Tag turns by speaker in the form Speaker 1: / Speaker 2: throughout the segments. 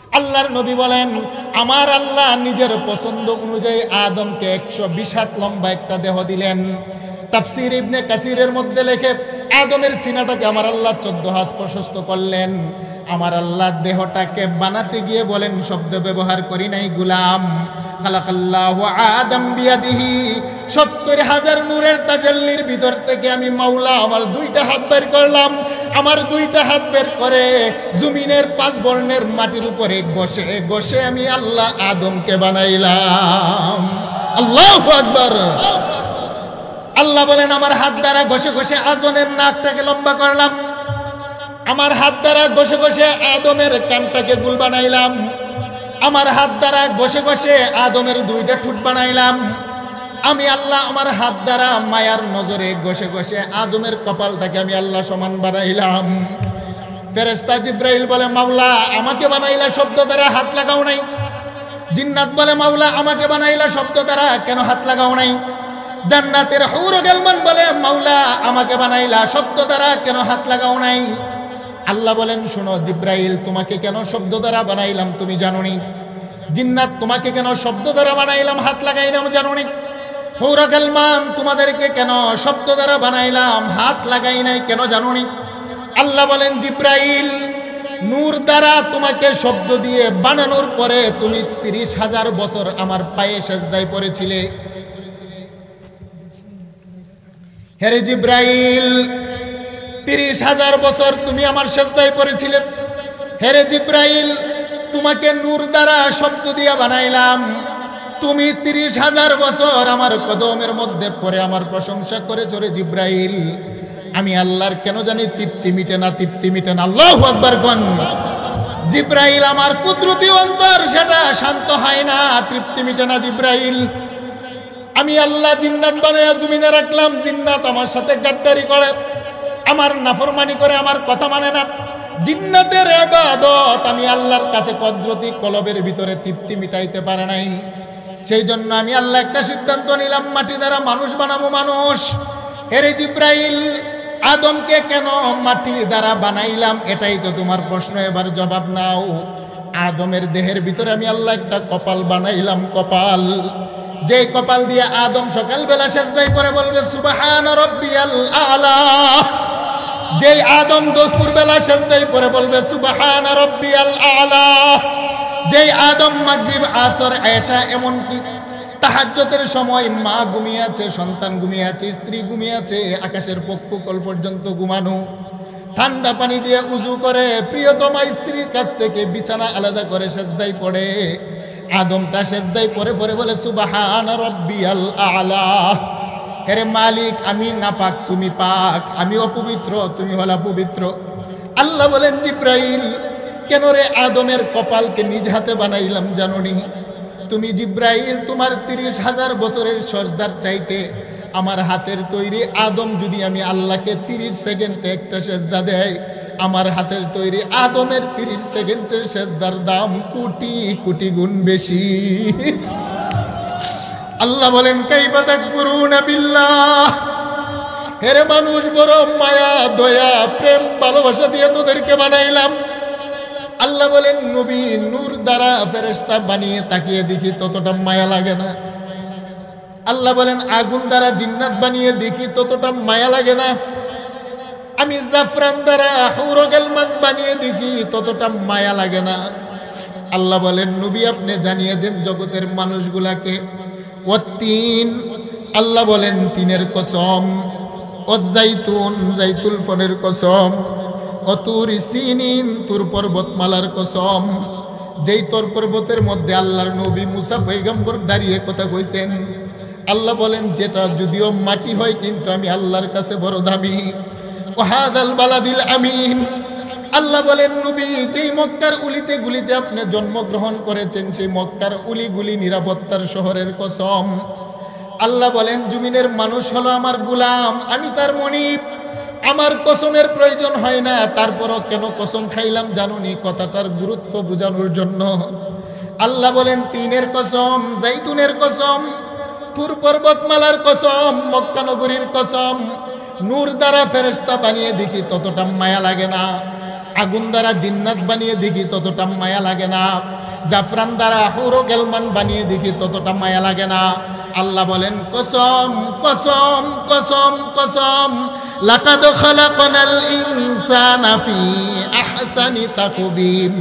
Speaker 1: আল্লাহর নবী বলেন, আমার আল্লাহ নিজের পছন্দ অনুযায়ী আদমকে 120 হাত লম্বা একটা দেহ দিলেন। তাফসীর ইবনে কাসিরের মধ্যে লেখে, আদমের সিনাটাকে আমার আল্লাহ 14 হাত প্রশস্ত করলেন। আমার আল্লাহ দেহটাকে বানাতে গিয়ে বলেন, শব্দ ব্যবহার করি নাই, গুলাম খালাকাল্লাহু আদম বিয়াদিহি, 70,000 নূরের তাজাল্লির ভিতর থেকে আমি মাওলা আমার 2টা হাত বের করলাম। আমার 2টা হাত বের করে জমিনের 5 বর্ণের মাটির উপরে বসে বসে আমি আল্লাহ আদমকে বানাইলাম। আল্লাহু আকবার। আল্লাহ বলেন, আমার হাত দ্বারা ঘষে ঘষে আজনের নাকটাকে লম্বা করলাম। আমার হাত দ্বারা ঘষে ঘষে আদমের কানটাকে গোল বানাইলাম। আমার হাত দ্বারা ঘষে ঘষে আদমের 2টা ঠোঁট বানাইলাম। আমি আল্লাহ আমার হাত দ্বারা মায়ার নজরে ঘষে ঘষে আদমের কপালটাকে আমি আল্লাহ সমান বানাইলাম। ফেরেশতা জিব্রাইল বলে, মাওলা আমাকে বানাইলা শব্দ দ্বারা হাত লাগাও নাই। জিন্নাত বলে, মাওলা আমাকে বানাইলা শব্দ দ্বারা কেন হাত লাগাও নাই। জান্নাতের হুর ও গিলমান বলে, মাওলা আমাকে বানাইলা শব্দ দ্বারা কেন হাত লাগাও নাই। আল্লাহ বলেন, শোনো জিব্রাইল, তোমাকে কেন শব্দ দ্বারা বানাইলাম তুমি জানো নি? জিন্নাত তোমাকে কেন শব্দ দ্বারা বানাইলাম হাত লাগাইলাম জানো নি? হুর ও গিলমান তোমাদেরকে কেন শব্দ দ্বারা বানাইলাম হাত লাগাই নাই কেন জানো নি? আল্লাহ বলেন, জিব্রাইল নূর দ্বারা তোমাকে শব্দ দিয়ে বানানোর পরে তুমি 30,000 বছর আমার পায়ে সেজদায় পড়েছিলে। হে জিব্রাইল, 30,000 বছর তুমি আমার সেজদায় পড়েছিলে। হে জিব্রাইল, তোমাকে নূর দ্বারা শব্দ দিয়ে বানাইলাম। তুমি 30,000 বছর আমার কদমের মধ্যে পড়ে আমার প্রশংসা করেছো রে জিব্রাইল। আমি আল্লাহর কেন জানি তৃপ্তি মিটে না, তৃপ্তি মিটে না। আল্লাহু আকবার কোন জিব্রাইল, আমার কুদরতি অন্তর সেটা শান্ত হয় না, তৃপ্তি মিটে না জিব্রাইল। আমি আল্লাহ জিন্নাত বানায়া জমিনে রাখলাম, জিন্নাত আমার সাথে গাদ্দারি করে, আমার নাফরমানি করে, আমার কথা মানে না। জিন্নাতের ইবাদত আমি আল্লাহর কাছে কুদরতি কলবের ভিতরে তৃপ্তি মিটাইতে পারে নাই। সেই জন্য আমি আল্লাহ একটা সিদ্ধান্ত নিলাম, মাটি দ্বারা মানুষ বানাবো মানুষ। হে জিব্রাইল, আদমকে কেন মাটি দ্বারা বানাইলাম এটাই তো তোমার প্রশ্ন, এবার জবাব নাও। আদমের দেহের ভিতরে আমি আল্লাহ একটা কপাল বানাইলাম, কপাল, যে কপাল দিয়ে আদম সকালবেলা সেজদায় করে বলবে সুবহান রাব্বিয়াল আলা। যেই আদম দুপুর বেলা সেজদায় করে বলবে সুবহান রাব্বিয়াল আলা। যেই আদম মাগরিব আসর এশা এমনকি তাহাজ্জুদের সময় মা ঘুমিয়ে আছে, সন্তান ঘুমিয়ে আছে, স্ত্রী ঘুমিয়ে আছে, আকাশের পক্ষকল পর্যন্ত ঘুমানো, ঠান্ডা পানি দিয়ে উজু করে প্রিয়তমা স্ত্রীর কাছ থেকে বিছানা আলাদা করে সেজদায় পড়ে আদমটা সেজদায় পরে পরে বলে সুবহান রাব্বিয়াল আলা। হে মালিক, আমি নাপাক তুমি পাক, আমি অপবিত্র তুমি হলা পবিত্র। আল্লাহ বলেন, জিব্রাইল কেন রে আদমের কপালকে নিজ হাতে বানাইলাম জানোনি? তুমি জিব্রাইল তোমার 30,000 বছরের সজদার চাইতে আমার হাতের তৈরি আদম যদি আমি আল্লাহকে 30 সেকেন্ডে একটা সেজদা দেয়, আমার হাতের তৈরি আদমের 30 সেকেন্ডের সেজদার দাম কোটি কোটি গুণ বেশি। আল্লাহ বলেন, কাইফা তাকফুরুনা বিল্লাহ। হে মানুষ, বড় মায়া দয়া প্রেম ভালোবাসা দিয়ে তোদেরকে বানাইলাম। আল্লাহ বলেন, নবী নূর দ্বারা ফেরেশতা বানিয়ে তাকিয়ে দেখি ততটা মায়া লাগে না। আল্লাহ বলেন, আগুন দ্বারা জিন্নাত বানিয়ে দেখি ততটা মায়া লাগে না। আমি জাফরান দ্বারা হুর ও গিলমান বানিয়ে দেখি ততটা মায়া লাগে না। আল্লাহ বলেন, নবী আপনি জানিয়ে দেন জগতের মানুষগুলাকে। ওয়াত্তিন, আল্লাহ বলেন তিনের কসম, ওয়াজ্জাইতুন, জাইতুল ফলের কসম, অতুর সিনিন, তুর পর্বতমালার কসম। যেই তোর পর্বতের মধ্যে আল্লাহর নবী মুসা পয়গম্বর দাঁড়িয়ে কথা কইতেন, আল্লাহ বলেন যেটা যদিও মাটি হয় কিন্তু আমি আল্লাহর কাছে বড় দামি। ওয়াহাদাল বালাদিল আমিন, আল্লাহ বলেন নবী যেই মক্কার উলিতে গুলিতে আপনি জন্মগ্রহণ করেছেন সেই মক্কার উলিগুলি নিরাপত্তার শহরের কসম। আল্লাহ বলেন জমিনের মানুষ হলো আমার গোলাম, আমি তার মনিব, আমার কসমের প্রয়োজন হয় না, তারপরও কেন কসম খাইলাম জানুনি? কথাটার গুরুত্ব বোঝানোর জন্য। আল্লাহ বলেন তিনের কসম, জাইতুনের কসম, তুর পর্বতমালার কসম, মক্কা নগরীর কসম। নূর দ্বারা ফেরেশতা বানিয়ে দেখি ততটা মায়া লাগে না। আগুন দ্বারা জিন্নাত বানিয়ে দেখি ততটা মায়া লাগে না, জাফরান দ্বারা হুরো গেলমান বানিয়ে দেখি ততটা মায়া লাগে না। আল্লাহ বলেন কসম কসম কসম কসম লাকাদ খালাকনাল ইনসানা ফি আহসানি তাকবীম,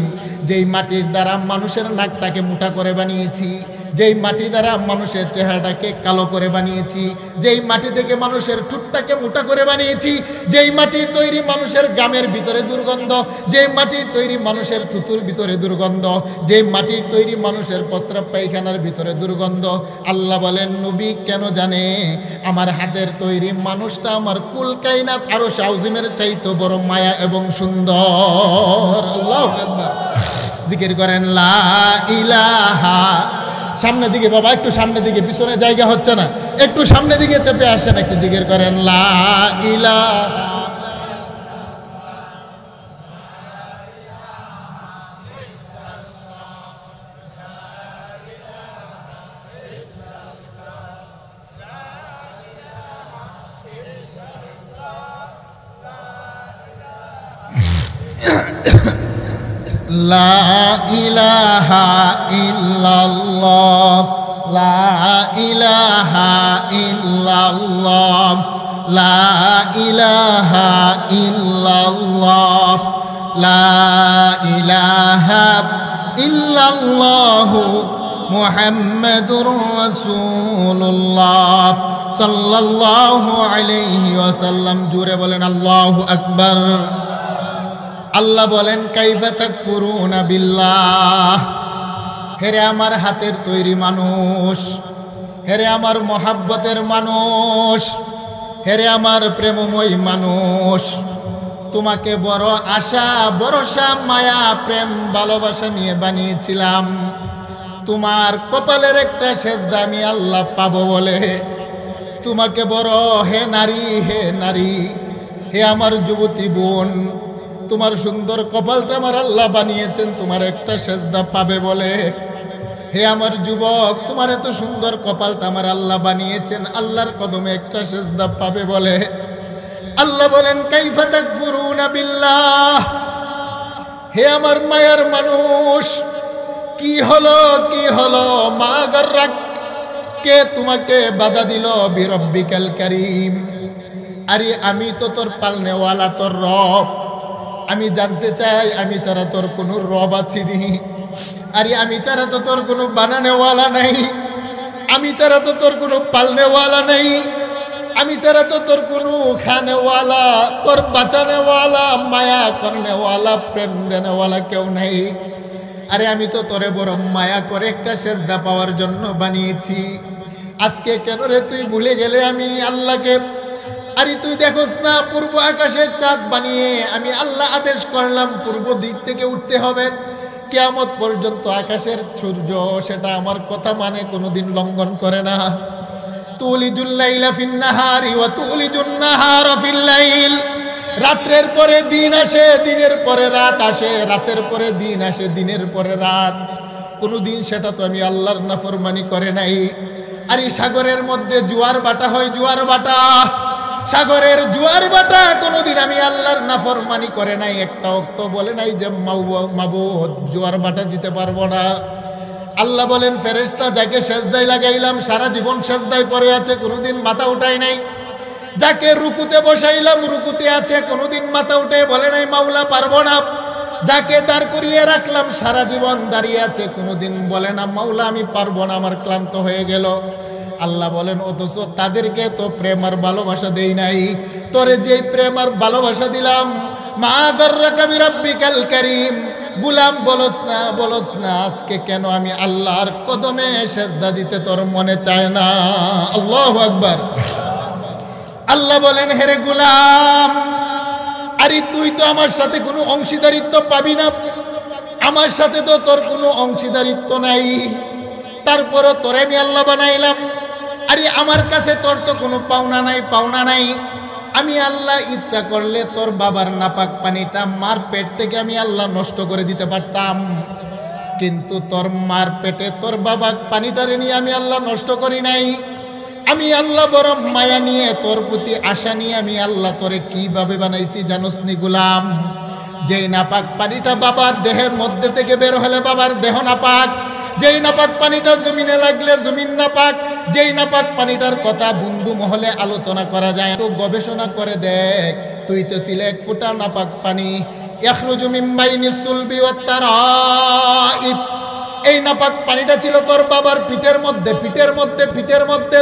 Speaker 1: যেই মাটির দ্বারা মানুষের নাকটাকে মোটা করে বানিয়েছি, যেই মাটি দ্বারা মানুষের চেহারাটাকে কালো করে বানিয়েছি, যেই মাটি থেকে মানুষের ঠোঁটটাকে মোটা করে বানিয়েছি, যেই মাটির তৈরি মানুষের গামের ভিতরে দুর্গন্ধ, যেই মাটির তৈরি মানুষের থুতুর ভিতরে দুর্গন্ধ, যেই মাটির তৈরি মানুষের প্রস্রাব পায়খানার ভিতরে দুর্গন্ধ। আল্লাহ বলেন নবী কেন জানে? আমার হাতের তৈরি মানুষটা আমার কুল কায়নাত আরশ আযিমের চাইতে বড় মায়া এবং সুন্দর। আল্লাহু আকবার। জিকির করেন লা ইলাহা। সামনের দিকে বাবা, একটু সামনের দিকে, পিছনে জায়গা হচ্ছে না, একটু সামনের দিকে চেপে আসেন, একটু জিকির করেন লা ইলাহা। লা ইলাহা ইল্লাল্লাহ, লা ইলাহা ইল্লাল্লাহ, লা ইলাহা ইল্লাল্লাহ, লা ইলাহা ইল্লাল্লাহু মুহাম্মাদুর রাসূলুল্লাহ সাল্লাল্লাহু আলাইহি ওয়াসাল্লাম। জোরে বলেন আল্লাহু আকবার। আল্লাহ বলেন কাইফা তাকফুরুনা বিল্লাহ, হেরে আমার হাতের তৈরি মানুষ, হেরে আমার মহাব্বতের মানুষ, হেরে আমার প্রেমময় মানুষ, তোমাকে বড় আশা ভরসা মায়া প্রেম ভালোবাসা নিয়ে বানিয়েছিলাম। তোমার কপালের একটা সেজদা আমি আল্লাহ পাবো বলে তোমাকে বড়, হে নারী, হে নারী, হে আমার যুবতী বোন, তোমার সুন্দর কপালটা আমার আল্লাহ বানিয়েছেন তোমার একটা সেজদা পাবে বলে। হে আমার যুবক, তোমার এত সুন্দর কপালটা আমার আল্লাহ বানিয়েছেন আল্লাহর কদমে একটা সেজদা পাবে বলে। আল্লাহ বলেন কাইফা তাকফুরুনা বিল্লাহ, হে আমার মায়ার মানুষ, কি হলো কি হলো? মা গাররাক, কে তোমাকে বাধা দিল? বিরব্বিকাল কারীম, আরে আমি তো তোর পালনেওয়ালা, তোর রব। আমি জানতে চাই আমি ছাড়া তোর কোনো রব আছে নি? আরে আমি ছাড়া তো তোর কোনো বানানেওয়ালা নাই, আমি ছাড়া তো তোর কোনো পালনেওয়ালা নাই, আমি ছাড়া তো তোর কোনো খানেওয়ালা, তোর বাঁচানেওয়ালা, মায়া করনেওয়ালা, প্রেম দেনেওয়ালা কেউ নাই। আরে আমি তো তোরে বড় মায়া করে একটা সেজদা পাওয়ার জন্য বানিয়েছি। আজকে কেন রে তুই ভুলে গেলে আমি আল্লাহকে? আরে তুই দেখোস না পূর্ব আকাশের চাঁদ বানিয়ে আমি আল্লাহ আদেশ করলাম পূর্ব দিক থেকে উঠতে হবে, কিয়ামত পর্যন্ত আকাশের সূর্য সেটা আমার কথা মানে কোনোদিন লঙ্ঘন করে না। তুলিজুল লাইলা ফিন নাহারি ওয়া তুলিজুন নাহারা ফিল লাইল, রাতের পরে দিন আসে, দিনের পরে রাত আসে, রাতের পরে দিন আসে, দিনের পরে রাত। কোনোদিন সেটা তো আমি আল্লাহর নাফরমানি করে নাই। আর এই সাগরের মধ্যে জোয়ার বাটা হয়, জোয়ার বাটা, সাগরের জোয়ার বাটা, কোনোদিন আমি আল্লাহর নাফরমানি করে নাই। একটা অক্ত বলে নাই যে মাবুদ জোয়ার বাটা দিতে পারবো না। আল্লাহ বলেন ফেরেশতা যাকে সেজদায় লাগাইলাম সারা জীবন সেজদায় পড়ে আছে, কোনোদিন মাথা উঠায় নাই। যাকে রুকুতে বসাইলাম রুকুতে আছে, কোনোদিন মাথা উঠে বলে নাই মাওলা পারবো না। যাকে দাঁড় করিয়ে রাখলাম সারা জীবন দাঁড়িয়ে আছে, কোনোদিন বলে না মাওলা আমি পারবো না, আমার ক্লান্ত হয়ে গেল। আল্লাহ বলেন অথচ তাদেরকে তো প্রেম আর ভালোবাসা দেই নাই। তোরে যেই প্রেম আর ভালোবাসা দিলাম, মা গাররাকা বিরাব্বিকাল কারীম, গুলাম বলস না আজকে কেন আমি আল্লাহর কদমে সেজদা দিতে তোর মনে চায় না? আল্লাহু আকবার। আল্লাহ বলেন হেরে গুলাম, আরে তুই তো আমার সাথে কোনো অংশীদারিত্ব পাবি না, আমার সাথে তো তোর কোনো অংশীদারিত্ব নাই, তারপরও তোরে আমি আল্লাহ বানাইলাম। আরে আমার কাছে তোর তো কোনো পাওনা নাই, পাওনা নাই। আমি আল্লাহ ইচ্ছা করলে তোর বাবার নাপাক পানিটা মার পেট থেকে আমি আল্লাহ নষ্ট করে দিতে পারতাম, কিন্তু তোর মার পেটে তোর বাবা পানিটারে নিয়ে আমি আল্লাহ নষ্ট করি নাই। আমি আল্লাহ বড় মায়া নিয়ে তোর প্রতি আশা নিয়ে আমি আল্লাহ তোরে কিভাবে বানাইছি জানোস নি গুলাম? যেই নাপাক পানিটা বাবার দেহের মধ্যে থেকে বের হলে বাবার দেহ নাপাক, যেই নাপাক পানিটা জমিনে লাগলে জমিন নাপাক, যেই নাপাক পানিটার কথা বন্ধু মহলে আলোচনা করা যায়। একটু গবেষণা করে দেখ, তুই তো ছিলে এক ফোঁটা নাপাক পানি। ইয়াখরুজু মিন বাইনিস সুলবি ওয়াত তারাইব, এই নাপাক পানিটা ছিল তোর বাবার পিঠের মধ্যে, পিঠের মধ্যে।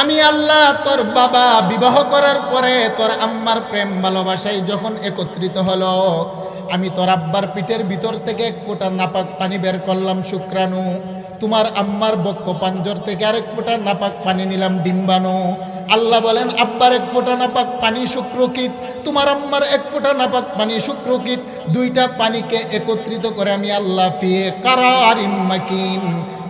Speaker 1: আমি আল্লাহ তোর বাবা বিবাহ করার পরে তোর আম্মার প্রেম ভালোবাসায় যখন একত্রিত হলো, আমি তোর আব্বার পিঠের ভিতর থেকে এক ফোঁটা নাপাক পানি বের করলাম শুক্রাণু। তোমার আম্মার বক্ষ পাঞ্জর থেকে আরেক ফোঁটা নাপাক পানি নিলাম ডিম্বাণু। আল্লাহ বলেন আব্বার এক ফোঁটা নাপাক পানি শুক্রকীট, তোমার আম্মার এক ফোঁটা নাপাক পানি শুক্রকীট, দুইটা পানিকে একত্রিত করে আমি আল্লাহ ফিয়ে কারারিম মাকিন,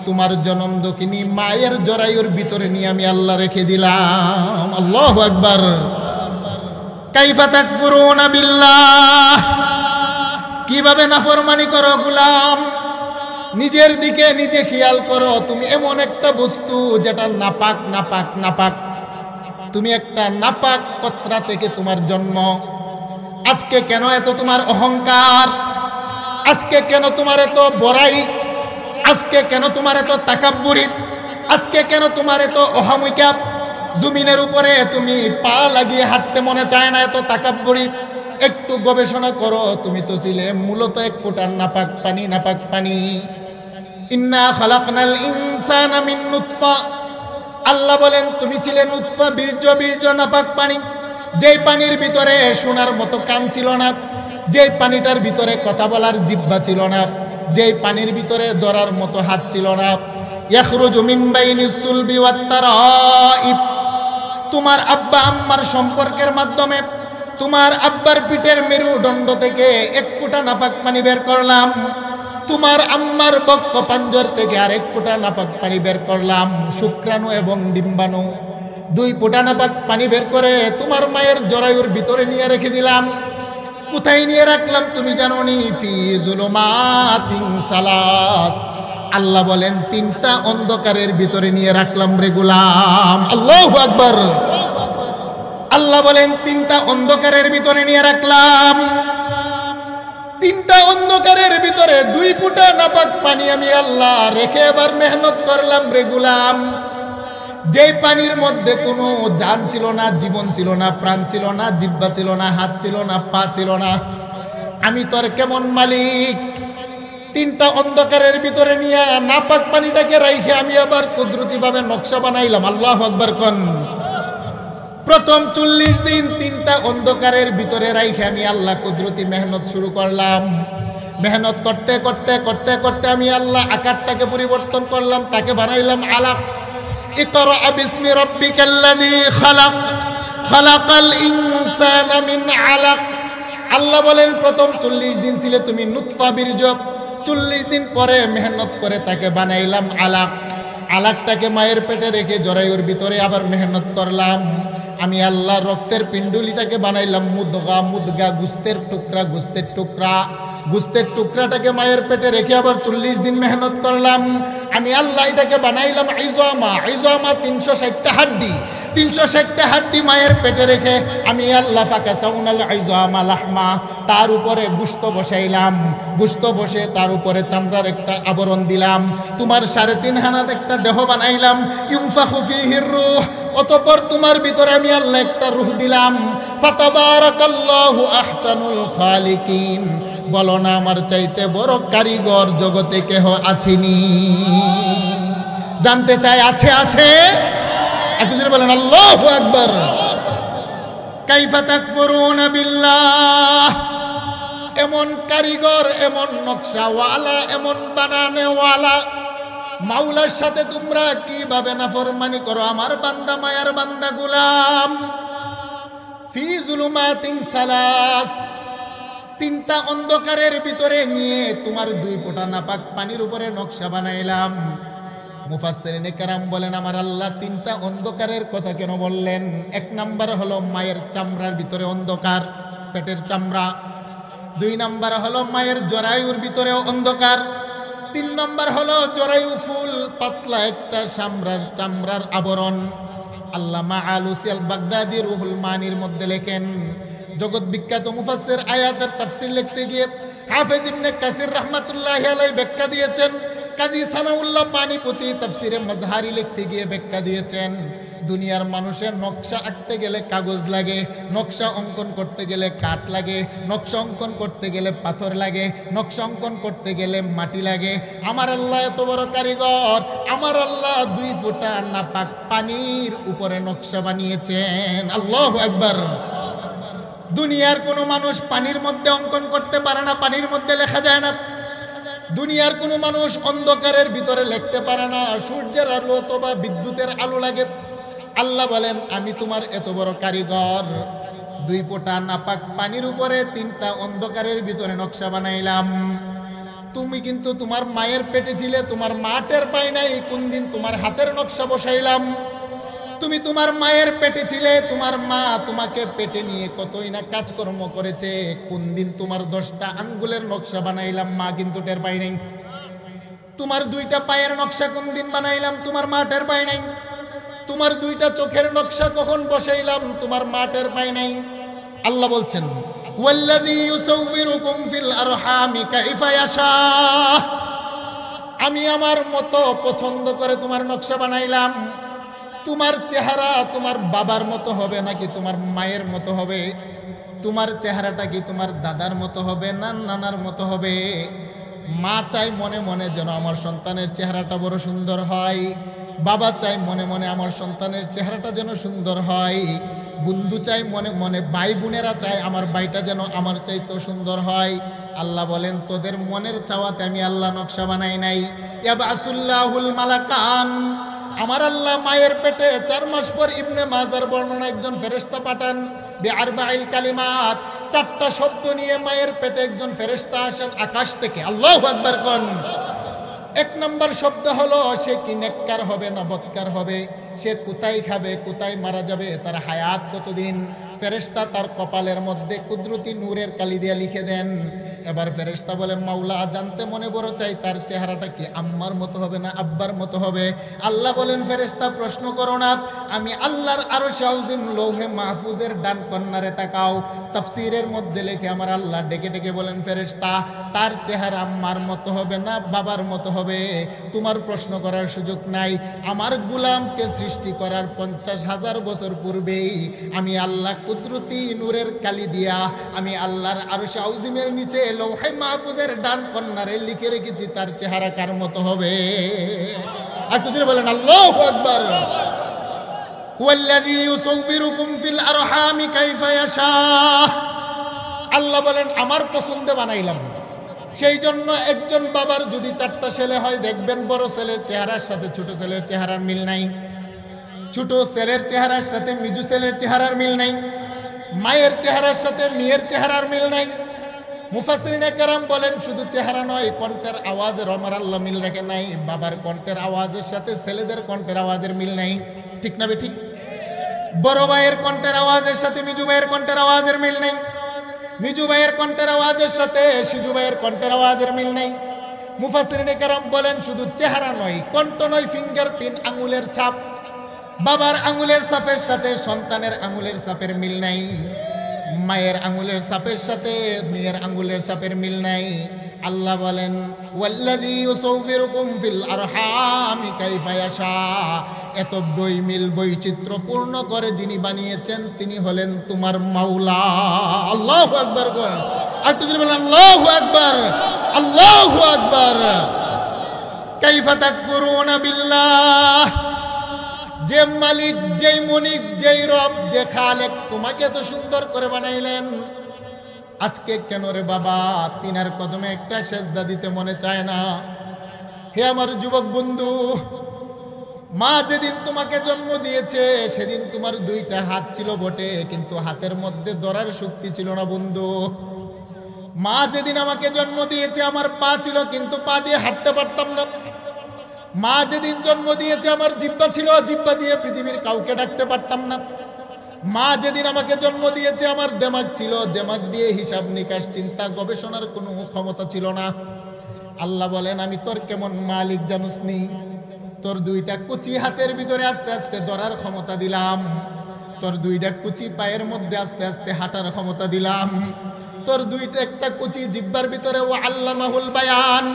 Speaker 1: তোমার জনম দক্ষিণী মায়ের জরায়ুর ভিতরে নিয়ে আমি আল্লাহ রেখে দিলাম। আল্লাহু আকবার। কাইফা তাকফুরুনা বিল্লাহ, কিভাবে নাফরমানি করো গোলাম? নিজের দিকে নিজে খেয়াল করো। তুমি এমন একটা বস্তু যেটা নাপাক নাপাক নাপাক, তুমি একটা নাপাক কতরা থেকে তোমার জন্ম। আজকে কেন এত তোমার অহংকার? আজকে কেন তোমার এত বড়াই? আজকে কেন তোমার এত তাকাব্বুরি? আজকে কেন তোমার এত অহমিকা? জমিনের উপরে তুমি পা লাগিয়ে হাঁটতে মনে চায় না, এত তাকাব্বুরি। একটু গবেষণা করো, তুমি তো ছিলে মূলত এক ফোঁটা নাপাক পানি, নাপাক পানি। ইন্না খালাকনাল ইনসানা মিন নুতফা, আল্লাহ বলেন তুমি ছিলে নুতফা, বীর্য নাপাক পানি। যেই পানির ভিতরে শোনার মতো কান ছিল না, যেই পানিটার ভিতরে কথা বলার জিহ্বা ছিল না, যেই পানির ভিতরে ধরার মতো হাত ছিল না। ইয়াখরুজু মিন বাইনিস সুলবি ওয়াত তারাইব, তোমার আব্বা আম্মার সম্পর্কের মাধ্যমে তোমার আব্বার পিঠের মেরুদণ্ড থেকে এক ফোঁটা নাপাক পানি বের করলাম, তোমার আম্মার বক্ষ পাঞ্জর থেকে আরেক ফোঁটা নাপাক পানি বের করলাম শুক্রাণু এবং ডিম্বাণু। দুই ফোঁটা নাপাক পানি বের করে তোমার মায়ের জরায়ুর ভিতরে নিয়ে রেখে দিলাম। কোথায় নিয়ে রাখলাম তুমি জানো নি? ফি যুলুমাতিন সালাস, আল্লাহ বলেন তিনটা অন্ধকারের ভিতরে নিয়ে রাখলাম রে গোলাম। আল্লাহু আকবার। আল্লাহ বলেন তিনটা অন্ধকারের ভিতরে নিয়ে রাখলাম। তিনটা অন্ধকারের ভিতরে দুই ফোঁটা নাপাক পানি আমি আল্লাহ রেখে এবার মেহনত করলাম রে গোলাম। যেই পানির মধ্যে কোনো জান ছিল না, জীবন ছিল না, প্রাণ ছিল না, জিহ্বা ছিল না, হাত ছিল না, পা ছিল না। আমি তোর কেমন মালিক? তিনটা অন্ধকারের ভিতরে নিয়ে নাপাক পানিটাকে রাইখে আমি আবার কুদরতিভাবে নকশা বানাইলাম। আল্লাহু আকবার কোন। প্রথম 40 দিন তিনটা অন্ধকারের ভিতরে রাইখে আমি আল্লাহ কুদরতি মেহনত শুরু করলাম। মেহনত করতে করতে করতে করতে আমি আল্লাহ আকারটাকে পরিবর্তন করলাম, তাকে বানাইলাম আলাক। ইকরা বিসমি রাব্বিকাল্লাযী খালাক, খালাকাল ইনসানা মিন আলাক। আল্লাহ বলেন প্রথম 40 দিন ছিলে তুমি নুতফা বীর্য, 40 দিন পরে মেহনত করে তাকে বানাইলাম আলাক। আলাকটাকে মায়ের পেটে রেখে জরায়ুর ভিতরে আবার মেহনত করলাম। আমি আল্লাহ রক্তের পিণ্ডুলিটাকে বানাইলাম মুদগা, মুদগা গুস্তের টুকরা, গুস্তের টুকরা। গুস্তের টুকরাটাকে মায়ের পেটে রেখে আবার 40 দিন মেহনত করলাম। আমি আল্লাহ এটাকে বানাইলাম ইজামা, ইজামা 360টা হাড্ডি, 360টা হাড্ডি মায়ের পেটে রেখে আমি আল্লাহ ফাকাসাউনাল ইজামা লাহমা, তার উপরে গুস্ত বসাইলাম। গুস্ত বসে তার উপরে চামড়ার একটা আবরণ দিলাম। তোমার 3.5 হাত একটা দেহ বানাইলাম। ইউনফাখু ফীহির রূহ, অতঃপর তোমার ভিতরে আমি আল্লাহ একটা রূহ দিলাম। ফাতাবারাকাল্লাহু আহসানুল খালিকিন, বলো না আমার চাইতে বড় কারিগর জগতে কেহ আছেনি? জানতে চাই আছে? আছে? একটু জোরে বলেন আল্লাহু আকবার। কাইফা তাকফুরুনা বিল্লাহ, এমন কারিগর, এমন নকশাওয়ালা, এমন বানানেওয়ালা মাওলার সাথে তোমরা কিভাবে নাফরমানি করো? আমার বান্দা, মায়ার বান্দা গোলাম। ফি যুলুমাতিন সালাস, তিনটা অন্ধকারের ভিতরে নিয়ে তোমার দুই ফোঁটা নাপাক পানির উপরে নকশা বানাইলাম। মুফাসসিরিনে কেরাম বলেন আমার আল্লাহ তিনটা অন্ধকারের কথা কেন বললেন? 1 নাম্বার হলো মায়ের চামড়ার ভিতরে অন্ধকার, পেটের চামড়া। 2 নাম্বার হলো মায়ের জরায়ুর ভিতরে অন্ধকার। 3 নাম্বার হলো জরায়ু ফুল পাতলা একটা চামড়ার আবরণ। আল্লামা আলুসি আল বাগদাদি রুহুল মানির মধ্যে লেখেন জগৎ বিখ্যাত মুফাসসির আয়াতের তাফসীর লিখতে গিয়ে হাফেজ ইবনে কাসির রাহমাতুল্লাহি আলাইহি ব্যাখ্যা দিয়েছেন। কাজী সানাউল্লাহ পানিপতি তাফসীরে মাজহারি লিখতে গিয়ে ব্যাখ্যা দিয়েছেন, দুনিয়ার মানুষের নকশা আঁকতে গেলে কাগজ লাগে, নকশা অঙ্কন করতে গেলে কাঠ লাগে, নকশা অঙ্কন করতে গেলে পাথর লাগে, নকশা অঙ্কন করতে গেলে মাটি লাগে। আমার আল্লাহ এত বড় কারিগর, আমার আল্লাহ 2 ফোঁটা নাপাক পানির উপরে নকশা বানিয়েছেন। আল্লাহু আকবার। দুনিয়ার কোনো মানুষ পানির মধ্যে অঙ্কন করতে পারে না, পানির মধ্যে লেখা যায় না। দুনিয়ার কোনো মানুষ অন্ধকারের ভিতরে লিখতে পারে না, সূর্যের আলো অথবা বিদ্যুতের আলো লাগে। আল্লাহ বলেন আমি তোমার এত বড় কারিগর, 2 ফোঁটা নাপাক পানির উপরে 3টা অন্ধকারের ভিতরে নকশা বানাইলাম। তুমি কিন্তু তোমার মায়ের পেটে ছিলে, তোমার মা টের পায় নাই কোন দিন তোমার হাতের নকশা বসাইলাম। তুমি তোমার মায়ের পেটে ছিলে, তোমার মা তোমাকে পেটে নিয়ে কতই না কাজকর্ম করেছে, কোন দিন তোমার 10টা আঙ্গুলের নকশা বানাইলাম, মা কিন্তু টের পায় নাই। তোমার 2টা পায়ের নকশা কোন দিন বানাইলাম, তোমার মা টের পায় নাই। তোমার 2টা চোখের নকশা কখন বসাইলাম, তোমার মা টের পায় নাই। আল্লাহ বলছেন ওয়াল্লাযী ইউসাউবিরুকুম ফিল আরহামি কাইফা ইয়াশা, আমি আমার মতো পছন্দ করে তোমার নকশা বানাইলাম। তোমার চেহারা তোমার বাবার মতো হবে নাকি তোমার মায়ের মতো হবে? তোমার চেহারাটা কি তোমার দাদার মতো হবে না নানার মতো হবে? মা চাই মনে মনে যেন আমার সন্তানের চেহারাটা বড় সুন্দর হয়, বাবা চাই মনে মনে আমার সন্তানের চেহারাটা যেন সুন্দর হয়, বন্ধু চাই মনে মনে, ভাই বোনেরা চায় আমার ভাইটা যেন আমার চাইতেও সুন্দর হয়। আল্লাহ বলেন তোদের মনের চাওয়াতে আমি আল্লাহ নকশা বানাই নাই। ইয়াবাসুল্লাহুল মালাকান, আমার আল্লাহ মায়ের পেটে 4 মাস পর ইবনে মাজার বর্ণনা একজন ফেরেশতা পাঠান বিআরবাইল কালিমাত, 4টা শব্দ নিয়ে মায়ের পেটে একজন ফেরেশতা আসেন আকাশ থেকে। আল্লাহু আকবার কোন। 1 নম্বর শব্দ হলো সে কি নেককার হবে না বদকার হবে, সে কোথায় খাবে কোথায় মারা যাবে, তার হায়াত কতদিন। ফেরেশতা তার কপালের মধ্যে কুদরতি নূরের কালি দিয়ে লিখে দেন। এবার ফেরেশতা বলে মাওলা জানতে মনে বড় চাই তার চেহারাটা কি আম্মার মতো হবে না আব্বার মতো হবে? আল্লাহ বলেন ফেরেশতা প্রশ্ন করো না, আমি আল্লাহর আরশ আযীম লৌহে মাহফুজের ডান কর্নারে তাকাও। তাফসীরের মধ্যে লিখে আমার আল্লাহ ডেকে ডেকে বলেন ফেরেশতা তার চেহারা আম্মার মতো হবে না বাবার মতো হবে, তোমার প্রশ্ন করার সুযোগ নাই। আমার গোলামকে সৃষ্টি করার 50,000 বছর পূর্বেই আমি আল্লাহ কুদরতি নূরের কালি দিয়া আমি আল্লাহর আরশ আযীমের নিচে লৌহে মাহফুজের ডান কর্নারে লিখে রেখেছি তার চেহারা কার মতো হবে। আর কিছু বলেন আল্লাহু আকবার। ওয়াল্লাযী ইউসাউবিরুকুম ফিল আরহামি কাইফা ইয়াশা, আল্লাহ বলেন আমার পছন্দে বানাইলাম। সেই জন্য একজন বাবার যদি 4টা ছেলে হয় দেখবেন বড় ছেলের চেহারার সাথে ছোট ছেলের চেহারার মিল নাই, ছোট ছেলের চেহারার সাথে মিজু ছেলের চেহারার মিল নাই, মায়ের চেহারার সাথে মেয়ের চেহারার মিল নাই। মুফাসসিরিনে কেরাম বলেন শুধু চেহারা নয়, কণ্ঠের আওয়াজের আমার আল্লাহ মিল রাখে নাই। বাবার কণ্ঠের আওয়াজের সাথে ছেলেদের কণ্ঠের আওয়াজের মিল নাই, ঠিক না বেঠিক? বড় ভাইয়ের কণ্ঠের আওয়াজের সাথে মিজু ভাইয়ের কণ্ঠের আওয়াজের মিল নেই, মিজু ভাইয়ের কণ্ঠের আওয়াজের সাথে সিজু ভাইয়ের কণ্ঠের আওয়াজের মিল নেই। মুফাসসিরিনে কেরাম বলেন শুধু চেহারা নয়, কণ্ঠ নয়, ফিঙ্গারপ্রিন্ট আঙুলের ছাপ, বাবার আঙুলের ছাপের সাথে সন্তানের আঙুলের ছাপের মিল নাই, মায়ের আঙুলের ছাপের সাথে মেয়ের আঙুলের ছাপের মিল নাই। আল্লাহ বলেন ওয়াল্লাযী ইউসাউবিরুকুম ফিল আরহামি কাইফা ইয়াশা, এত বৈমিল বৈচিত্র্যপূর্ণ করে যিনি বানিয়েছেন তিনি হলেন তোমার মাওলা। আল্লাহু আকবার বলেন, আর একটু জোরে বলেন আল্লাহু আকবার, আল্লাহু আকবার। কাইফা তাকফুরুনা বিল্লাহ, যে মালিক যেই মনিক যেই রব যে খালেক তোমাকে এত সুন্দর করে বানাইলেন, আজকে কেন রে বাবা তিনার কদমে একটা সেজদা দিতে মনে চায় না? হে আমার যুবক বন্ধু, মা যেদিন তোমাকে জন্ম দিয়েছে সেদিন তোমার 2টা হাত ছিল বটে, কিন্তু হাতের মধ্যে ধরার শক্তি ছিল না বন্ধু। মা যেদিন আমাকে জন্ম দিয়েছে আমার পা ছিল, কিন্তু পা দিয়ে হাঁটতে পারতাম না। মা যেদিন জন্ম দিয়েছে আমার জিহ্বা ছিল, জিহ্বা দিয়ে পৃথিবীর কাউকে ডাকতে পারতাম না। মা যেদিন আমাকে জন্ম দিয়েছে আমার দেমাগ ছিল, দেমাগ দিয়ে হিসাব নিকাশ চিন্তা গবেষণার কোনো ক্ষমতা ছিল না। আল্লাহ বলেন আমি তোর কেমন মালিক জানুস নি? তোর 2টা কুচি হাতের ভিতরে আস্তে আস্তে ধরার ক্ষমতা দিলাম, তোর দুইটা কুচি পায়ের মধ্যে আস্তে আস্তে হাঁটার ক্ষমতা দিলাম, তোর দুইটা একটা কুচি জিহ্বার ভিতরে ও আল্লামাহুল বায়ান।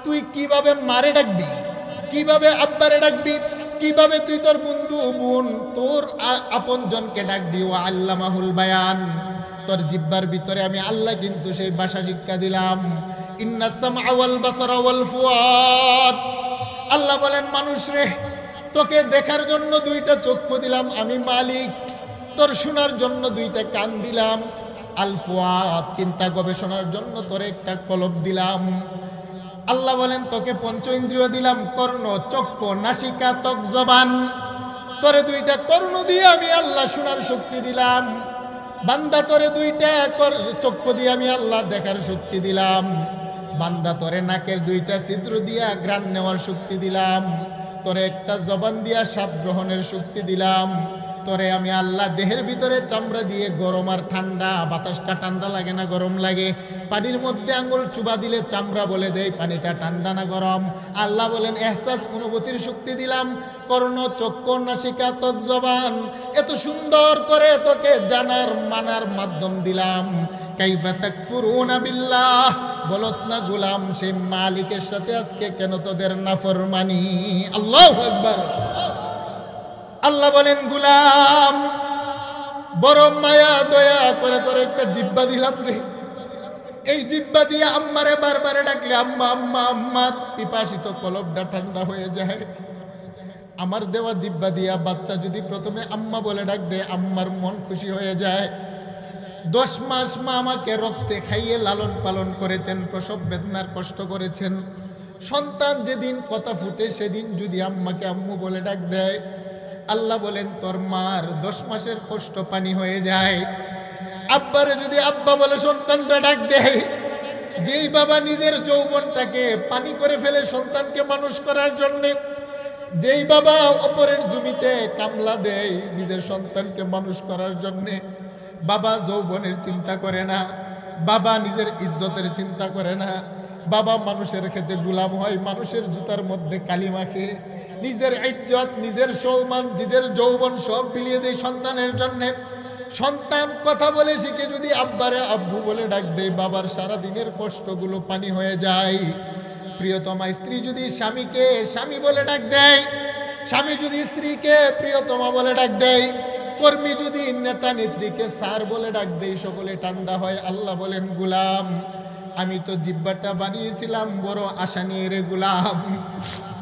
Speaker 1: তুই কিভাবে মারে ডাকবি, কিভাবে আব্বারে ডাকবি, কিভাবে তুই তোর বন্ধু বোন তোর আপনজনকে ডাকবি, ও আল্লামাহুল বায়ান। তোর জিহ্বার ভিতরে আমি আল্লাহ কিন্তু সেই ভাষা শিক্ষা দিলাম। ইন্নাস সামআ ওয়াল বাসারা ওয়াল ফুয়াদ। আল্লাহ বলেন মানুষ রে, তোকে দেখার জন্য দুইটা চক্ষু দিলাম আমি মালিক, তোর শোনার জন্য দুইটা কান দিলাম আল ফুয়াদ, চিন্তা গবেষণার জন্য তোর একটা কলব দিলাম। আল্লাহ বলেন তোকে পঞ্চ ইন্দ্রিয় দিলাম, কর্ণ, চক্ষু, নাসিকা, ত্বক, জবান। তোরে দুইটা কর্ণ দিয়ে আমি আল্লাহ শোনার শক্তি দিলাম। বান্দা তোরে দুইটা চক্ষু দিয়ে আমি আল্লাহ দেখার শক্তি দিলাম। বান্দা তোরে নাকের দুইটা ছিদ্র দিয়া ঘ্রাণ নেওয়ার শক্তি দিলাম। তোরে একটা জবান দিয়া স্বাদ গ্রহণের শক্তি দিলাম। তোরে আমি আল্লাহ দেহের ভিতরে চামড়া দিয়ে গরম আর ঠান্ডা, বাতাসটা ঠান্ডা লাগে না গরম লাগে, পানির মধ্যে আঙ্গুল চুবা দিলে চামড়া বলে দেয় পানিটা ঠান্ডা না গরম। আল্লাহ বলেন এহসাস অনুভূতির শক্তি দিলাম, কর্ণ, চক্ষু, নাসিকা, ত্বক, জবান। এত সুন্দর করে তোকে জানার মানার মাধ্যম দিলাম। কাইফা তাকফুরুনা বিল্লাহ, বলস না গোলাম সেই মালিকের সাথে আজকে কেন তোদের নাফরমানি। আল্লাহু আকবার। আল্লাহ বলেন গোলাম বড় মায়া দয়া করে তোর একটা জিহ্বা দিলাম রে, এই জিহ্বা দিয়ে আম্মারে বারবারে ডাকলে আম্মা আম্মা আম্মার পিপাসিত কলবটা ঠান্ডা হয়ে যায়। আমার দেওয়া জিহ্বা দিয়া বাচ্চা যদি প্রথমে আম্মা বলে ডাক দেয় আম্মার মন খুশি হয়ে যায়। 10 মাস মা আমাকে রক্তে খাইয়ে লালন পালন করেছেন, প্রসব বেদনার কষ্ট করেছেন। সন্তান যেদিন কথা ফুটে সেদিন যদি আম্মাকে আম্মু বলে ডাক দেয়, আল্লাহ বলেন তোর মার 10 মাসের কষ্ট পানি হয়ে যায়। আব্বারে যদি আব্বা বলে সন্তানটা ডাক দেয়, যেই বাবা নিজের যৌবনটাকে পানি করে ফেলে সন্তানকে মানুষ করার জন্য, যেই বাবা অপরের জমিতে কামলা দেয় নিজের সন্তানকে মানুষ করার জন্যে, বাবা যৌবনের চিন্তা করে না, বাবা নিজের ইজ্জতের চিন্তা করে না, বাবা মানুষের খেতে গোলাম হয়, মানুষের জুতার মধ্যে কালি মাখে, নিজের ইজ্জত, নিজের সম্মান, নিজের যৌবন সব বিলিয়ে দেয় সন্তানের জন্য। সন্তান কথা বলে শিখে যদি আব্বারে আব্বু বলে ডাক দেয়, বাবার সারা দিনের কষ্টগুলো পানি হয়ে যায়। প্রিয়তমা স্ত্রী যদি স্বামীকে স্বামী বলে ডাক দেয়, স্বামী যদি স্ত্রীকে প্রিয়তমা বলে ডাক দেয়, কর্মী যদি নেতা নেত্রীকে স্যার বলে ডাক দেয়, সকলে ঠান্ডা হয়। আল্লাহ বলেন গোলাম আমি তো জিব্বাটা বানিয়েছিলাম বড় আশা নিয়ে রে গোলাম,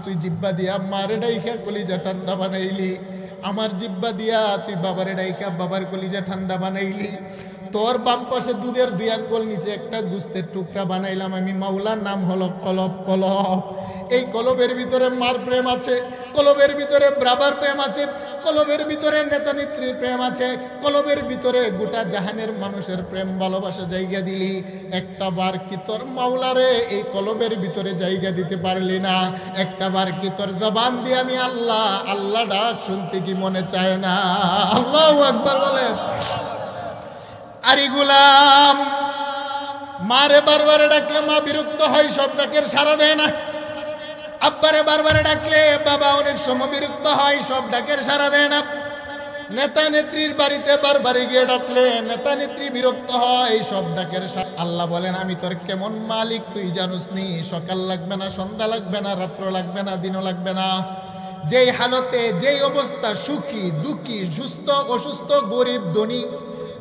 Speaker 1: তুই জিব্বা দিয়া মারে ডাইখা কলিজা ঠান্ডা বানাইলি, আমার জিব্বা দিয়া তুই বাবারে ডাইখা বাবার কলিজা ঠান্ডা বানাইলি। তোর বাম পাশে দুধের 2 আঙ্গুল নিচে একটা গুস্তের টুকরা বানাইলাম আমি মাওলার নাম হলো কলব। কলব, এই কলবের ভিতরে মার প্রেম আছে, কলবের ভিতরে ব্রাবার প্রেম আছে, কলবের ভিতরে নেতা নেত্রীর প্রেম আছে, কলবের ভিতরে গোটা জাহানের মানুষের প্রেম ভালোবাসা জায়গা দিলি। একটা বার কি তোর মাওলারে এই কলবের ভিতরে জায়গা দিতে পারলি না? একটা বার কি তোর জবান দিয়ে আমি আল্লাহ আল্লাহ ডাক শুনতে কি মনে চায় না? আল্লাহু আকবার বলেন। আরে গোলাম মারে বারবারে ডাকলে মা বিরক্ত হয়, সব ডাকের সাড়া দেয় না। আব্বারে বারবারে ডাকলে বাবা অনেক সময় বিরক্ত হয়, সব ডাকের সাড়া দেয় না। নেতা নেত্রীর বাড়িতে বারবারে গিয়ে ডাকলে নেতা নেত্রী বিরক্ত হয়, সব ডাকের সাড়া। আল্লাহ বলেন আমি তোর কেমন মালিক তুই জানুস নি? সকাল লাগবে না, সন্ধ্যা লাগবে না, রাত্র লাগবে না, দিনও লাগবে না, যেই হালতে যেই অবস্থা, সুখী দুঃখী, সুস্থ অসুস্থ, গরিব ধনী,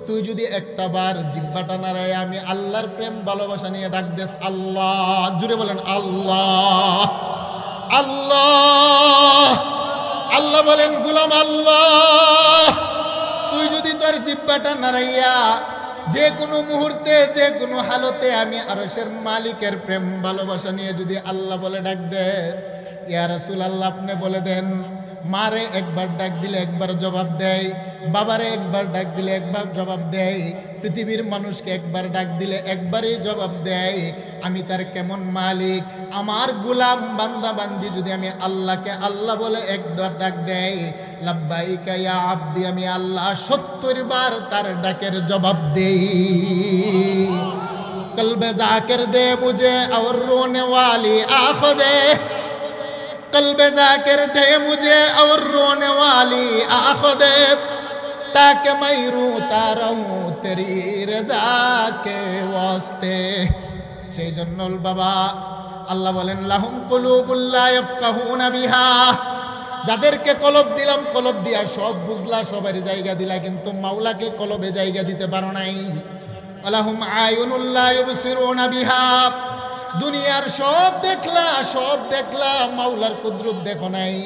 Speaker 1: তুই যদি একটা বার জিহ্বাটা নাড়ায় আমি আল্লাহর প্রেম ভালোবাসা নিয়ে ডাক দেস আল্লাহ, জুড়ে বলেন আল্লাহ আল্লাহ। আল্লাহ বলেন গোলাম আল্লাহ তুই যদি তোর জিহ্বাটা নাড়াইয়া যে কোনো মুহূর্তে যে কোনো হালতে আমি আরশের মালিকের প্রেম ভালোবাসা নিয়ে যদি আল্লাহ বলে ডাক দেস, ইয়া রাসূলুল্লাহ আপনি বলে দেন মারে একবার ডাক দিলে একবার জবাব দেয়, বাবারে একবার ডাক দিলে একবার জবাব দেয়, পৃথিবীর মানুষকে একবার ডাক দিলে একবারই জবাব দেয়। আমি তার কেমন মালিক? আমার গোলাম বান্দা বান্দি যদি আমি আল্লাহকে আল্লাহ বলে একবার ডাক দেয়, লাব্বাইকা ইয়া আব্দি, আমি আল্লাহ 70 বার তার ডাকের জবাব দেই। কলবে জাকির দে মুঝে और रोने वाली आँख दे, कल्ब जाकिर दे मुझे और रोने वाली आँख दे, खता के मैं रोता रहूं तेरी रजा के वास्ते। সেই জন্য বাবা আল্লাহ বলেন লাহুম কুলুবুল লা ইয়াফকাহুনা বিহা, যাদেরকে কলব দিলাম কলব দিয়া সব বুঝলা, সবার জায়গা দিলা, কিন্তু মাওলাকে কলবে জায়গা দিতে পারো নাই। আলাহুম আয়ুনুল লা ইউবসিরুনা বিহা, দুনিয়ার সব দেখলা মাওলার কুদরত দেখো নাই।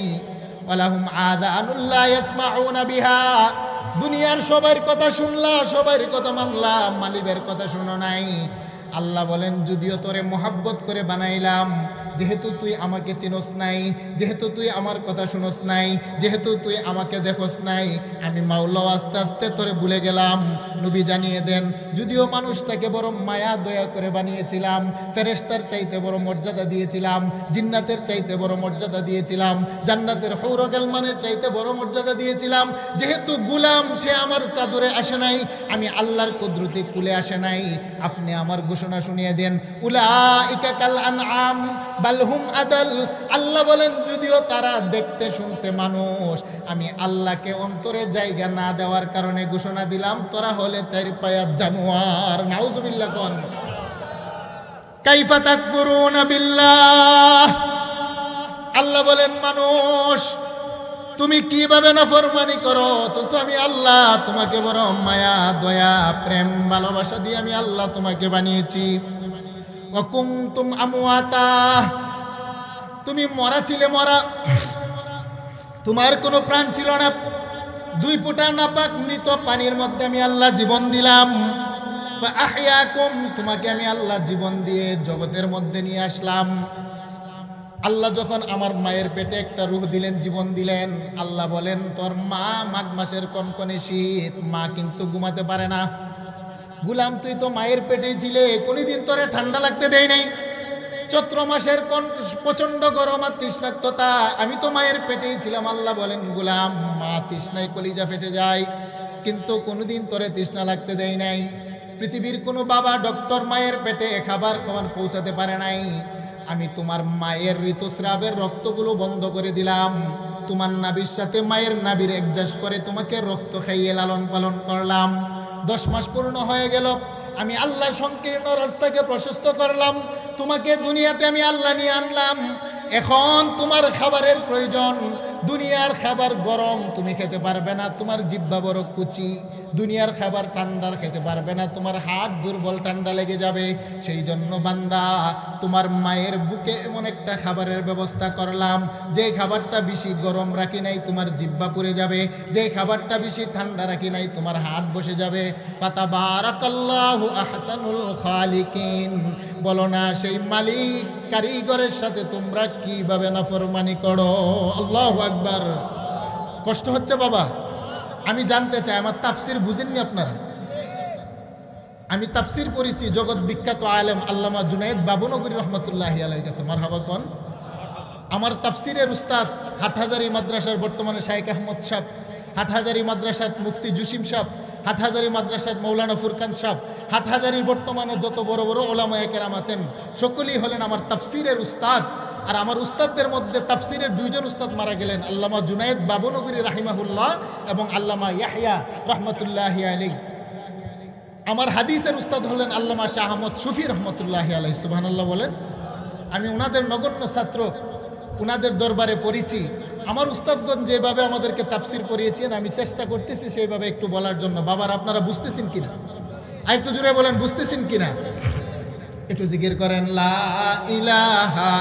Speaker 1: আলাহুম আযানুল লা ইয়াসমাউনা বিহা, দুনিয়ার সবার কথা শুনলা, সবার কথা মানলা, মালিকের কথা শুনো নাই। আল্লাহ বলেন যদিও তোরে মোহাব্বত করে বানাইলাম, যেহেতু তুই আমাকে চিনোস নাই, যেহেতু তুই আমার কথা শুনোস নাই, যেহেতু তুই আমাকে দেখোস নাই, আমি মাওলা আস্তে আস্তে তোরে ভুলে গেলাম। নবী জানিয়ে দেন যদিও মানুষটাকে বড় মায়া দয়া করে বানিয়েছিলাম, ফেরেশতার চাইতে বড় মর্যাদা দিয়েছিলাম, জিন্নাতের চাইতে বড় মর্যাদা দিয়েছিলাম, জান্নাতের হৌর গেলমানের চাইতে বড় মর্যাদা দিয়েছিলাম, যেহেতু গুলাম সে আমার চাদরে আসে নাই, আমি আল্লাহর কুদরতে কুলে আসে নাই। আপনি আমার ঘোষণা শুনিয়ে দেন উলাইকা কাল আনআম বাল হুম আদাল। আল্লাহ বলেন যদিও তারা দেখতে শুনতে মানুষ, আমি আল্লাহকে অন্তরে জায়গা না দেওয়ার কারণে ঘোষণা দিলাম তোরা হলে চার পায়া জানোয়ার। নাউজুবিল্লাহ কোন কাইফা তাকফুরুনা বিল্লাহ। আল্লাহ বলেন মানুষ তুমি কিভাবে নাফরমানি করো, তো আমি আল্লাহ তোমাকে বড় মায়া দয়া প্রেম ভালোবাসা দিয়ে আমি আল্লাহ তোমাকে বানিয়েছি। ওয়া কুনতুম আমওয়াতা, তুমি মরা ছিলে, মরা, তোমার কোনো প্রাণ ছিল না, দুই ফুটা নাপাক মৃত পানির মধ্যে আমি আল্লাহ জীবন দিলাম। ফাআহইয়াকুম, তোমাকে আমি আল্লাহ জীবন দিয়ে জগতের মধ্যে নিয়ে আসলাম। আল্লাহ যখন আমার মায়ের পেটে একটা রূহ দিলেন, জীবন দিলেন, আল্লাহ বলেন তোর মা মাঘ মাসের কনকনে শীত, মা কিন্তু ঘুমাতে পারে না। গুলাম তুই তো মায়ের পেটেই ছিলে, কোনদিন তোরে ঠান্ডা লাগতে দেয় নাই। চৈত্র মাসের প্রচন্ড গরম আর তৃষ্ণার্ততা, আমি তো মায়ের পেটেই ছিলাম। আল্লাহ বলেন গুলাম মা তৃষ্ণায় কলিজা ফেটে যায়, কিন্তু কোনোদিন তোরে তৃষ্ণা লাগতে দেয় নাই। পৃথিবীর কোনো বাবা ডক্টর মায়ের পেটে খাবার পৌঁছাতে পারে নাই। আমি তোমার মায়ের ঋতুস্রাবের রক্তগুলো বন্ধ করে দিলাম, তোমার নাভির সাথে মায়ের নাভির অ্যাডজাস্ট করে তোমাকে রক্ত খাইয়ে লালন পালন করলাম। 10 মাস পূর্ণ হয়ে গেল, আমি আল্লাহ সংকীর্ণ রাস্তাকে প্রশস্ত করলাম, তোমাকে দুনিয়াতে আমি আল্লাহ নিয়ে আনলাম। এখন তোমার খাবারের প্রয়োজন, দুনিয়ার খাবার গরম তুমি খেতে পারবে না, তোমার জিহ্বা বড় কুচি, দুনিয়ার খাবার ঠান্ডার খেতে পারবে না, তোমার হাত দুর্বল, ঠান্ডা লেগে যাবে। সেই জন্য বান্দা তোমার মায়ের বুকে এমন একটা খাবারের ব্যবস্থা করলাম, যে খাবারটা বেশি গরম রাখি নাই তোমার জিহ্বা পুড়ে যাবে, যে খাবারটা বেশি ঠান্ডা রাখি নাই তোমার হাত বসে যাবে। ফাতাবারাকাল্লাহু আহসানুল খালিকিন, বলো না সেই মালিক কারিগরের সাথে তোমরা কিভাবে নাফরমানি করো। আল্লাহু আকবার। কষ্ট হচ্ছে বাবা? আমি জানতে চাই, আমার তাফসির বুঝেননি আপনারা? আমি তাফসির পড়েছি জগৎ বিখ্যাত আলেম আল্লামা জুনায়েদ বাবুনগরী রহমতুল্লাহি আলাইহির কাছে। মারহাবা কোন। আমার তাফসিরের উস্তাদ হাটহাজারী মাদ্রাসার বর্তমানে শাইখ আহমদ সাহেব, হাটহাজারী মাদ্রাসার মুফতি জুসিম সাহেব, হাটহাজারী মাদ্রাসার মৌলানা ফুরকান সাহেব, হাটহাজারীর বর্তমানে যত বড় বড় ওলামায়ে কেরাম আছেন সকলেই হলেন আমার তাফসিরের উস্তাদ। আর আমার উস্তাদদের মধ্যে তাফসিরের 2 জন উস্তাদ মারা গেলেন, আল্লামা জুনায়েদ বাবুনগরী রাহিমাহুল্লাহ এবং আল্লামা ইয়াহইয়া রহমতুল্লাহি আলাইহি। আমার হাদিসের উস্তাদ হলেন আল্লামা শাহ আহমদ শফি রহমতুল্লাহি আলাইহি। সুবহানাল্লাহ বলেন। আমি ওনাদের নগণ্য ছাত্র, ওনাদের দরবারে পড়েছি। আমার উস্তাদগণ যেভাবে আমাদেরকে তাফসির পড়িয়েছেন আমি চেষ্টা করতেছি সেইভাবে একটু বলার জন্য। বাবার আপনারা বুঝতেছেন কিনা? আর একটু জোরে বলেন বুঝতেছেন কিনা? একটু জিকির করেন লা ইলাহা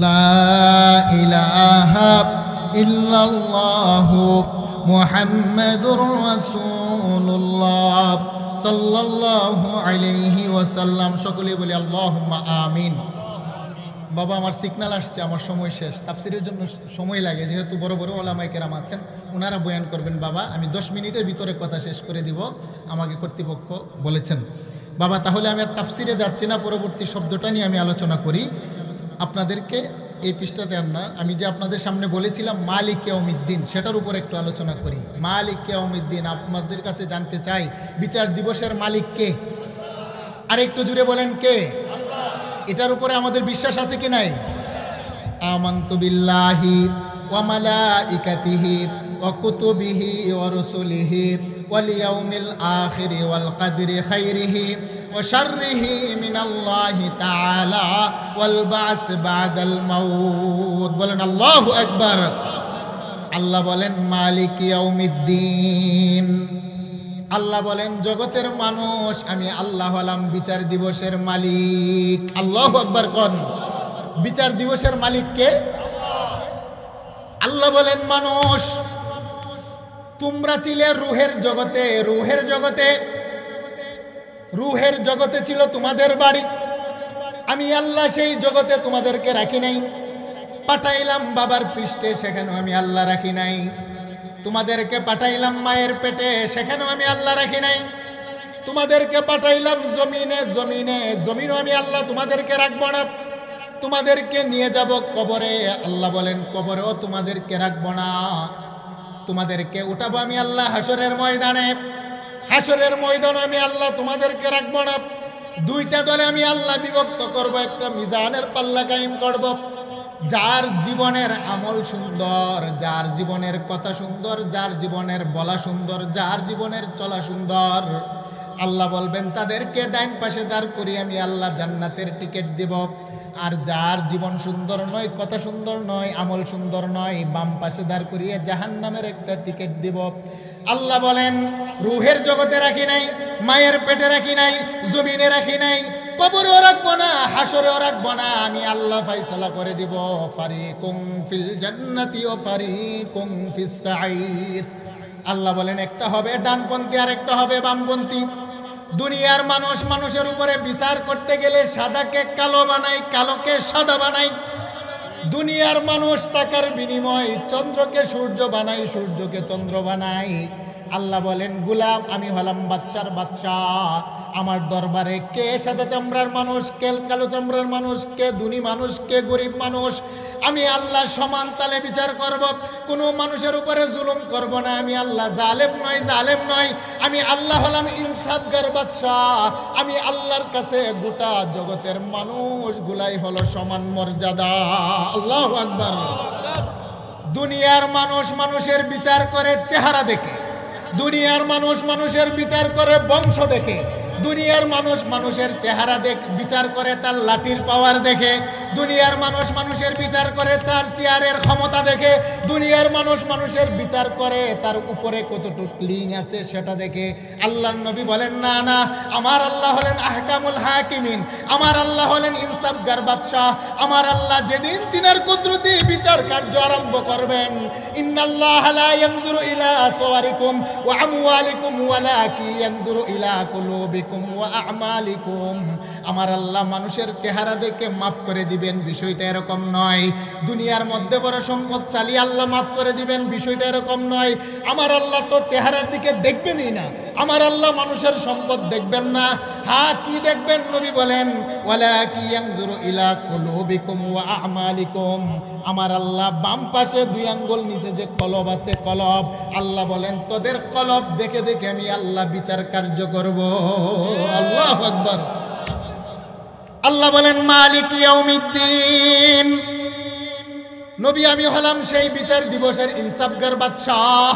Speaker 1: লা ইলাহা ইল্লাল্লাহু মুহাম্মাদুর রাসূলুল্লাহ সাল্লাল্লাহু আলাইহি ওয়াসাল্লাম। সকলেই বলি আল্লাহুম্মা আমিন। বাবা আমার সিগন্যাল আসছে, আমার সময় শেষ। তাফসিরের জন্য সময় লাগে, যেহেতু বড় বড় ওলামায়ে কেরাম আছেন, ওনারা বয়ান করবেন। বাবা আমি 10 মিনিটের ভিতরে কথা শেষ করে দিব, আমাকে কর্তৃপক্ষ বলেছেন। বাবা তাহলে আমি আর তাফসিরে যাচ্ছি না, পরবর্তী শব্দটা নিয়ে আমি আলোচনা করি। আপনাদেরকে এই পৃষ্ঠাতে আর না, আমি যে আপনাদের সামনে বলেছিলাম মালিক ইয়াউমিদ্দিন, সেটার উপর একটু আলোচনা করি। মালিক ইয়াউমিদ্দিন, আপনাদের কাছে জানতে চাই বিচার দিবসের মালিক কে? আর একটু জুড়ে বলেন কে? এটার উপরে আমাদের বিশ্বাস আছে কি নাই? আমানতু বিল্লাহি ওয়া মালাইকাতিহি ওয়া কুতুবিহি ওয়া রুসুলিহি ওয়াল ইয়াউমিল আখিরি ওয়াল কদরি খাইরিহি ওয়া শাররিহি মিনাল্লাহি তাআলা ওয়াল বা'স বা'দাল মাউত। বলেন আল্লাহু আকবার। আল্লাহ বলেন মালিক ইয়াউমিদ্দিন। আল্লাহ বলেন জগতের মানুষ, আমি আল্লাহ হলাম বিচার দিবসের মালিক। আল্লাহু আকবার কোন? বিচার দিবসের মালিক কে? আল্লাহ বলেন মানুষ, তোমরা ছিলে রূহের জগতে, রূহের জগতে, রূহের জগতে ছিল তোমাদের বাড়ি। আমি আল্লাহ সেই জগতে তোমাদেরকে রাখি নাই, পাঠাইলাম বাবার পৃষ্ঠে, সেখানেও আমি আল্লাহ রাখি নাই। তোমাদেরকে পাঠাইলাম মায়ের পেটে, সেখানেও আমি আল্লাহ রাখি নাই। তোমাদেরকে পাঠাইলাম জমিনে, জমিনে, জমিনও আমি আল্লাহ তোমাদেরকে রাখবো না। তোমাদেরকে নিয়ে যাব কবরে, আল্লাহ বলেন কবরেও তোমাদেরকে রাখবো না। তোমাদেরকে উঠাবো আমি আল্লাহ হাসরের ময়দানে, হাসরের ময়দানে আমি আল্লাহ তোমাদেরকে রাখবো না। দুইটা দলে আমি আল্লাহ বিভক্ত করব, একটা মিজানের পাল্লা কায়েম করব। যার জীবনের আমল সুন্দর, যার জীবনের কথা সুন্দর, যার জীবনের বলা সুন্দর, যার জীবনের চলা সুন্দর, আল্লাহ বলবেন তাদেরকে ডাইন পাশে দাঁড় করিয়ে আমি আল্লাহ জান্নাতের টিকিট দিব। আর যার জীবন সুন্দর নয়, কথা সুন্দর নয়, আমল সুন্দর নয়, বাম পাশে দাঁড় করিয়ে জাহান্নামের একটা টিকিট দিব। আল্লাহ বলেন রূহের জগতে রাখি নাই, মায়ের পেটে রাখি নাই, জমিনে রাখি নাই, কবরেও রাখবো না, হাসরেও রাখবো না। আমি আল্লাহ ফাইসালা করে দিব, ফারিকুম ফিল জান্নাতি ওয়া ফারিকুম ফিস সাঈর। আল্লাহ বলেন একটা হবে ডানপন্থী আর একটা হবে বামপন্থী। দুনিয়ার মানুষ মানুষের উপরে বিচার করতে গেলে সাদাকে কালো বানায়, কালোকে সাদা বানায়। দুনিয়ার মানুষ টাকার বিনিময় চন্দ্রকে সূর্য বানায়, সূর্যকে চন্দ্র বানায়। আল্লাহ বলেন গুলাম, আমি হলাম বাদশার বাদশাহ। আমার দরবারে কে সাদা চামড়ার মানুষ, কে কালো চামড়ার মানুষ, কে ধনী মানুষ, কে গরিব মানুষ, আমি আল্লাহ সমান তালে বিচার করব। কোনো মানুষের উপরে জুলুম করব না। আমি আল্লাহ জালেম নয়, জালেম নয়। আমি আল্লাহ হলাম ইনসাফগার বাদশাহ। আমি আল্লাহর কাছে গোটা জগতের মানুষগুলাই হলো সমান মর্যাদা। আল্লাহু আকবার। দুনিয়ার মানুষ মানুষের বিচার করে চেহারা দেখে, দুনিয়ার মানুষ মানুষের বিচার করে বংশ দেখে, দুনিয়ার মানুষ মানুষের চেহারা বিচার করে তার লাঠির পাওয়ার দেখে, দুনিয়ার মানুষ মানুষের বিচার করে তার চেয়ারের ক্ষমতা দেখে, দুনিয়ার মানুষ মানুষের বিচার করে তার উপরে কতটুকু লিং আছে সেটা দেখে। আল্লাহর নবী বলেন না না, আমার আল্লাহ হলেন আহকামুল হাকিমিন, আমার আল্লাহ হলেন ইনসাফগার বাদশাহ। আমার আল্লাহ যেদিন তিনার কুদরতি বিচার কার্য আরম্ভ করবেন, ইন্নাল্লাহা লা ইয়ানজুরু ইলা সাওয়ারিকুম ওয়া আমওয়ালিকুম ওয়ালাকিন ইয়ানজুরু ইলা কুলুবিকুম ওয়া আমালিকুম। আমার আল্লাহ মানুষের চেহারা দেখে মাফ করে দিবেন, বিষয়টা এরকম নয়। দুনিয়ার মধ্যে বড় সম্পদশালী আল্লাহ মাফ করে দিবেন, বিষয়টা এরকম নয়। আমার আল্লাহ তো চেহারার দিকে দেখবেনই না, আমার আল্লাহ মানুষের সম্পদ দেখবেন না। হ্যাঁ, কি দেখবেন? নবী বলেন ওয়ালাকিন ইয়ানজুরু ইলা কুলুবিকুম ওয়া আমালিকুম। আমার আল্লাহ বাম পাশে 2 আঙ্গুল নিচে যে কলব আছে, কলব, আল্লাহ বলেন তোদের কলব দেখে দেখে আমি আল্লাহ বিচার কার্য করব। আল্লাহু আকবার। আল্লাহ বলেন মালিক ইয়াউমিদ্দিন। নবী আমি হলাম সেই বিচার দিবসের ইনসাফগার বাদশাহ।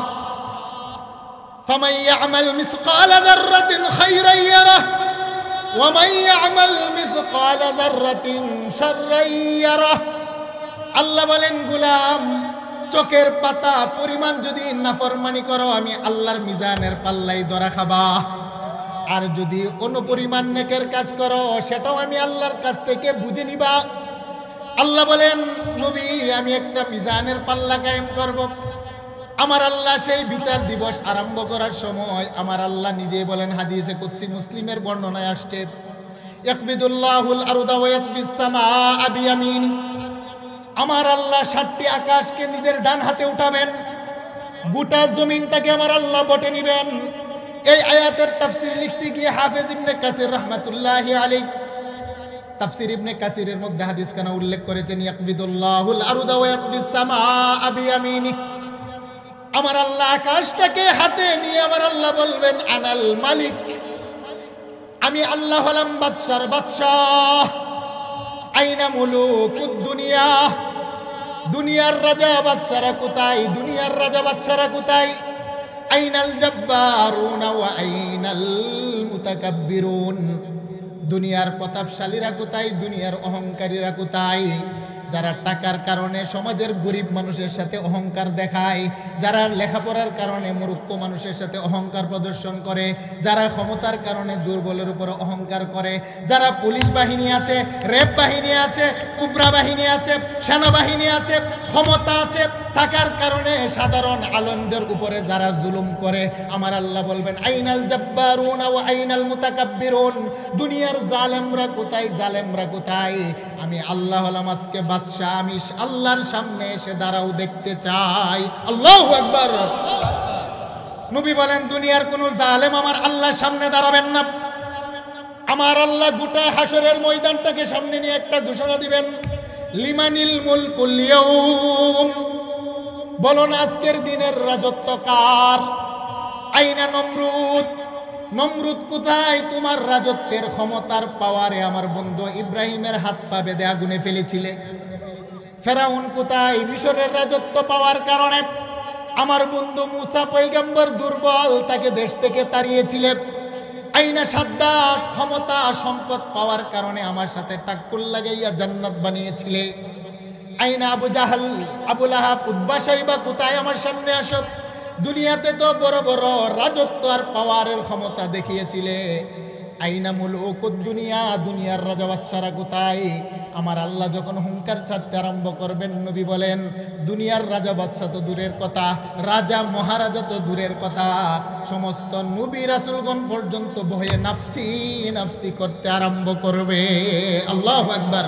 Speaker 1: ফামান ইয়ামাল মিসকালা যাররাতিন খায়রান ইয়ারাহ ওয়া মান ইয়ামাল মিসকালা যাররাতিন শাররান ইয়ারাহ। আল্লাহ বলেন গোলাম, চোখের পাতা পরিমাণ যদি নাফরমানি করো, আমি আল্লাহর মিজানের পাল্লাই ধরা খাবা। আর যদি অন্য পরিমাণ নেকের কাজ করো, সেটাও আমি আল্লাহর কাছ থেকে বুঝে নিবা। আল্লাহ বলেন নবী আমি একটা মিজানের পাল্লা কায়েম করব। আমার আল্লাহ সেই বিচার দিবস আরম্ভ করার সময় আমার আল্লাহ নিজেই বলেন, হাদিসে কুদসি মুসলিমের বর্ণনায় আসছে, ইয়াকবিদুল্লাহুল আরদা ওয়া ইয়াতবিস সামাআ বিয়ামিনি। আমার আল্লাহ 7টি আকাশকে নিজের ডান হাতে উঠাবেন, গোটা জমিনটাকে আমার আল্লাহ বটে নিবেন। এই আয়াতের তাফসীর লিখতে গিয়ে হাফেজ ইবনে কাসির রাহমাতুল্লাহি আলাইহি তাফসীর ইবনে কাসিরের মধ্যে হাদিস খানা উল্লেখ করেছেন, ইয়াকবিদুল্লাহুল আরদা ওয়া ইয়াকবিস সামাআ বিয়ামিনি। আমার আল্লাহ আকাশটাকে হাতে নিয়ে আমার আল্লাহ বলবেন আনাল মালিক, আমি আল্লাহ হলাম বাদশার বাদশাহ। আইনা মুলুকুদ দুনিয়া, দুনিয়ার রাজা বাদশারা কোথায়, দুনিয়ার রাজা বাদশারা কোথায়? আইনাল জাব্বারুনা ওয়া আইনাল মুতাকাব্বিরুন, দুনিয়ার প্রতাপশালীরা কোথায়, দুনিয়ার অহংকারীরা কোথায়? যারা টাকার কারণে সমাজের গরিব মানুষের সাথে অহংকার দেখায়, যারা লেখাপড়ার কারণে মূর্খ মানুষের সাথে অহংকার প্রদর্শন করে, যারা ক্ষমতার কারণে দুর্বলের উপর অহংকার করে, যারা পুলিশ বাহিনী আছে, র্যাব বাহিনী আছে, কুবরা বাহিনী আছে, সেনাবাহিনী আছে, ক্ষমতা আছে, টাকার কারণে সাধারণ আলেমদের উপরে যারা জুলুম করে, আমার আল্লাহ বলবেন আইনাল জাব্বারুনা ওয়া আইনাল মুতাকাব্বিরুন, দুনিয়ার জালেমরা কোথায়, জালেমরা কোথায়? আমি আল্লাহ হলাম আজকে বাদশা, আমি আল্লাহর সামনে এসে দাঁড়াও, দেখতে চাই। আল্লাহু আকবার। নবী বলেন দুনিয়ার কোন জালেম আমার আল্লাহর সামনে দাঁড়াবেন না। আমার আল্লাহ গোটা হাসরের ময়দানটাকে সামনে নিয়ে একটা ঘোষণা দিবেন, লিমানিল মুলকুল ইয়াউম, বলুন আজকের দিনের রাজত্ব কার? আইনা নমরুদ, নমরুদ কোথায়? তোমার রাজত্বের ক্ষমতার পাওয়ারে আমার বন্ধু ইব্রাহিমের হাত পা বেঁধে আগুনে ফেলেছিলে। ফেরাউন কোথায়? মিশরের রাজত্ব পাওয়ার কারণে আমার বন্ধু মুসা পয়গম্বর দুর্বল, তাকে দেশ থেকে তাড়িয়েছিলে। আইনা সাদ্দাত, ক্ষমতা সম্পদ পাওয়ার কারণে আমার সাথে টাক্কুর লাগাইয়া জান্নাত বানিয়েছিলে। আইনা আবু জাহাল, আবু লাহাব, উতবা সাইবা কোথায়? আমার সামনে আসো। দুনিয়াতে তো বড় বড় রাজত্ব আর পাওয়ারের ক্ষমতা দেখিয়েছিলে। আইনা মুলুকুদ দুনিয়া, দুনিয়ার রাজা বাদশারা কোথায়? আমার আল্লাহ যখন হুঙ্কার ছাড়তে আরম্ভ করবেন, নবী বলেন দুনিয়ার রাজা বাদশা তো দূরের কথা, রাজা মহারাজা তো দূরের কথা, সমস্ত নবী রাসূলগণ পর্যন্ত ভয়ে নাফসি নাফসি করতে আরম্ভ করবে। আল্লাহু আকবার।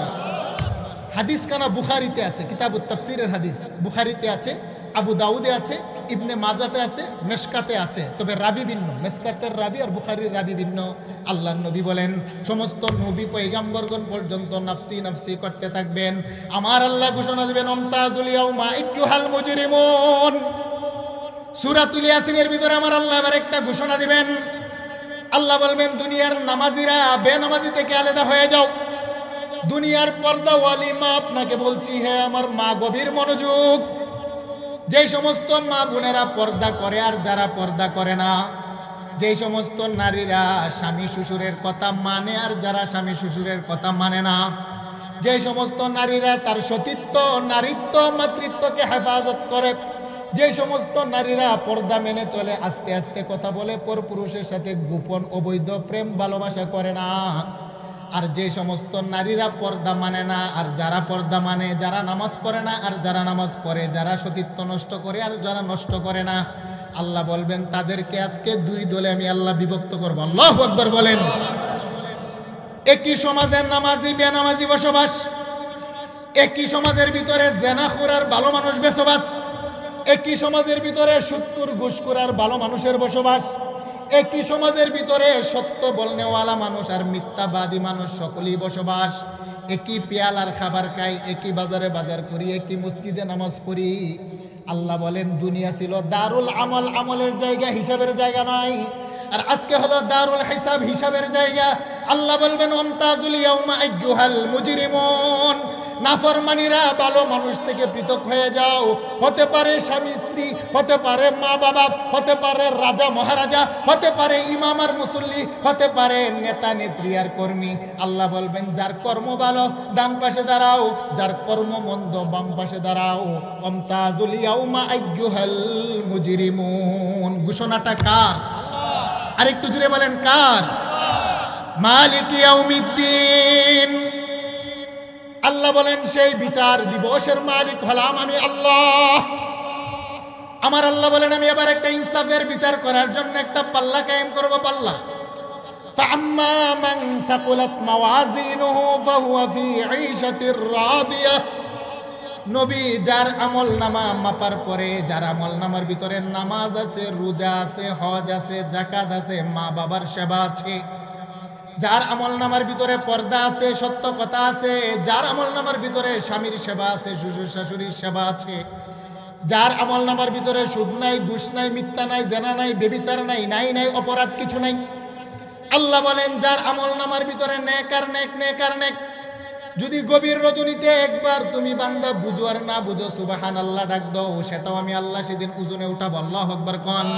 Speaker 1: হাদিস কানা বুখারীতে আছে, কিতাবুত তাফসীরের হাদিস বুখারীতে আছে, আবু দাউদে আছে, ইবনে মাজাতে আছে, মেশকাতে আছে, তবে রাবি ভিন্ন। মেশকাতের রাবি আর বুখারীর রাবি ভিন্ন। আল্লাহর নবী বলেন সমস্ত নবী পয়গম্বরগণ পর্যন্ত নাফসি নাফসি করতে থাকবেন। আমার আল্লাহ ঘোষণা দিবেন আমতাজুল ইয়াউমা আইয়ুহাল মুজরিমুন। সূরাতুল ইয়াসিনের ভিতরে আমার আল্লাহ এবার একটা ঘোষণা দিবেন। আল্লাহ বলবেন দুনিয়ার নামাজিরা বেনামাজি থেকে আলাদা হয়ে যাও। দুনিয়ার পর্দাওয়ালি মা আপনাকে বলছি, হ্যাঁ আমার মা, গভীর মনোযোগ। যে সমস্ত মা বোনেরা পর্দা করে আর যারা পর্দা করে না, যে সমস্ত নারীরা স্বামী শ্বশুরের কথা মানে আর যারা স্বামী শ্বশুরের কথা মানে না, যে সমস্ত নারীরা তার সতীত্ব, নারীত্ব, মাতৃত্বকে হেফাজত করে, যে সমস্ত নারীরা পর্দা মেনে চলে, আস্তে আস্তে কথা বলে, পরপুরুষের সাথে গোপন অবৈধ প্রেম ভালোবাসা করে না, আর যে সমস্ত নারীরা পর্দা মানে না আর যারা পর্দা মানে, যারা নামাজ পড়ে না আর যারা নামাজ পড়ে, যারা সতীত্ব নষ্ট করে আর যারা নষ্ট করে না, আল্লাহ বলবেন তাদেরকে আজকে দুই দলে আমি আল্লাহ বিভক্ত করব। আল্লাহু আকবার বলেন। একই সমাজের নামাজি বেনামাজি বসবাস, একই সমাজের ভিতরে জেনাখোর আর ভালো মানুষ বসবাস, একই সমাজের ভিতরে সুদখোর ঘুষখোর আর ভালো মানুষের বসবাস, একই সমাজের ভিতরে সত্য বলনেওয়ালা মানুষ আর মিথ্যাবাদী মানুষ সকলেই বসবাস। একই পেয়ালার খাবার খাই, একই বাজারে বাজার করি, একই মসজিদে নামাজ পড়ি। আল্লাহ বলেন দুনিয়া ছিল দারুল আমল, আমলের জায়গা, হিসাবের জায়গা নয়, আর আজকে হলো দারুল হিসাব, হিসাবের জায়গা। আল্লাহ বলবেন আমতাজুল ইয়াউমা আইয়ুহাল মুজরিমুন, নাফরমানিরা ভালো মানুষ থেকে পৃথক হয়ে যাও। হতে পারে স্বামী স্ত্রী, হতে পারে মা বাবা, হতে পারে রাজা মহারাজা, হতে পারে ইমাম আর মুসল্লি, হতে পারে নেতা নেত্রী আর কর্মী। আল্লাহ বলবেন যার কর্ম ভালো ডান পাশে দাঁড়াও, যার কর্ম মন্দ বাম পাশে দাঁড়াও। আমতাজুল ইয়াউমা আইয়ুহাল মুজরিমুন, ঘোষণাটা কার? আর একটু জুড়ে বলেন কার? মালিক ইয়াউমিদ্দিন। আল্লাহ বলেন সেই বিচার দিবসের মালিক হলাম আমি আল্লাহ। আমার আল্লাহ বলেন আমি এবার একটা ইনসাফের বিচার করার জন্য একটা পাল্লা কায়েম করব। পাল্লা ফাআম্মা মান সাকুলাত মাওয়াজিনুহু ফাহুয়া ফি ঈশাতির রাদিয়াহ। নবী যার আমল নামা মাপার পরে, যার আমল নামার ভিতরে নামাজ আছে, রোজা আছে, হজ আছে, যাকাত আছে, মা বাবার সেবা আছে, যার আমলনামার ভিতরে পর্দা আছে, সত্য কথা আছে, যার আমলনামার ভিতরে স্বামীর সেবা আছে, শ্বশুর শাশুড়ির সেবা আছে, যার আমলনামার ভিতরে সুদ নাই, ঘুষ নাই, মিথ্যা নাই, জেনা নাই, ব্যভিচার নাই, নাই অপরাধ কিছু নাই। আল্লাহ বলেন যার আমলনামার ভিতরে নেক আর নেক, নেক আর নেক। যদি গভীর রজনীতে একবার তুমি বান্দা বুঝো আর না বুঝো সুবহানাল্লাহ ডাক দাও, সেটাও আমি আল্লাহ সেদিন ওজনে উঠাবো। আল্লাহু আকবার কোন।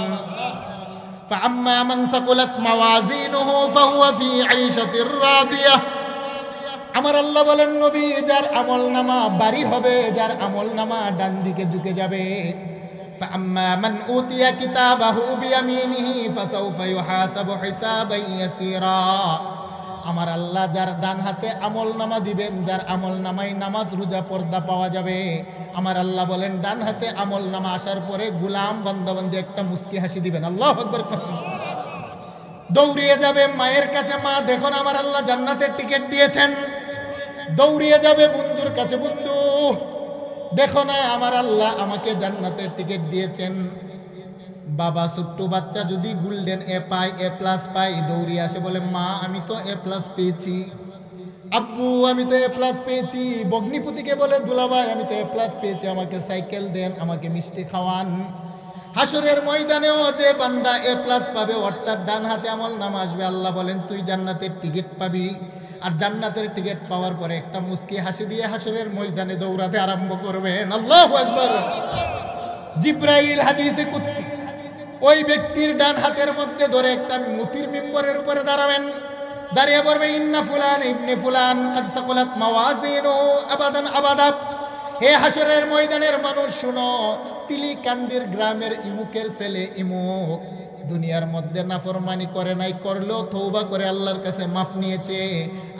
Speaker 1: ফাআম্মা মান সাকুলাত মাওয়াজিনুহু ফাহুয়া ফি আইশাতির রাদিয়াহ। আমার আল্লাহ বলেন নবী যার আমলনামা ভারী হবে, যার আমলনামা ডান দিকে ঝুঁকে যাবে, ফাআম্মা মান উতিয়া কিতাবাহু বিয়ামিনিহি ফাসাউফা ইউহাসাবু হিসাবান ইয়াসীরা। আমার আল্লাহ যার ডান হাতে আমলনামা দিবেন, যার আমলনামায় নামাজ রোজা পর্দা পাওয়া যাবে, আমার আল্লাহ বলেন ডান হাতে আমলনামা আসার পরে গোলাম বান্দাবান্দি একটা মুস্কি হাসি দিবেন। আল্লাহু আকবার। দৌড়িয়ে যাবে মায়ের কাছে, মা দেখুন আমার আল্লাহ জান্নাতের টিকিট দিয়েছেন। দৌড়িয়ে যাবে বন্ধুর কাছে, বন্ধু দেখো না আমার আল্লাহ আমাকে জান্নাতের টিকিট দিয়েছেন। বাবা ছোট্ট বাচ্চা যদি গোল্ডেন এ পায়, এ প্লাস পায়, দৌড়িয়ে আসে বলে মা আমি তো এ প্লাস পেয়েছি, আব্বু আমি তো এ প্লাস পেয়েছি। ভগ্নিপতিকে বলে দুলাভাই আমি তো এ প্লাস পেয়েছি, আমাকে সাইকেল দেন, আমাকে মিষ্টি খাওয়ান। হাসরের ময়দানেও যে বান্দা এ প্লাস পাবে, অর্থাৎ ডান হাতে আমলনামা আসবে, আল্লাহ বলেন তুই জান্নাতের টিকিট পাবি। আর জান্নাতের টিকিট পাওয়ার পরে একটা মুস্কি হাসি দিয়ে হাসরের ময়দানে দৌড়াতে আরম্ভ করবেন। আল্লাহু আকবার। জিব্রাইল হাদিসে কুদসি ওই ব্যক্তির ডান হাতের মধ্যে ধরে একটা মুতির মিম্বরের উপরে দাঁড়াবেন, দাঁড়িয়ে পড়বেন ইন্না ফুলান ইবনে ফুলান কাদ সাকুলাত মাওয়াজিনু আবাদান আবাদা। হে হাসরের ময়দানের মানুষ শুনো, তিলিকান্দির গ্রামের ইমুকের ছেলে ইমুক দুনিয়ার মধ্যে নাফরমানি করে নাই, করলেও তওবা করে আল্লাহর কাছে মাফ নিয়েছে।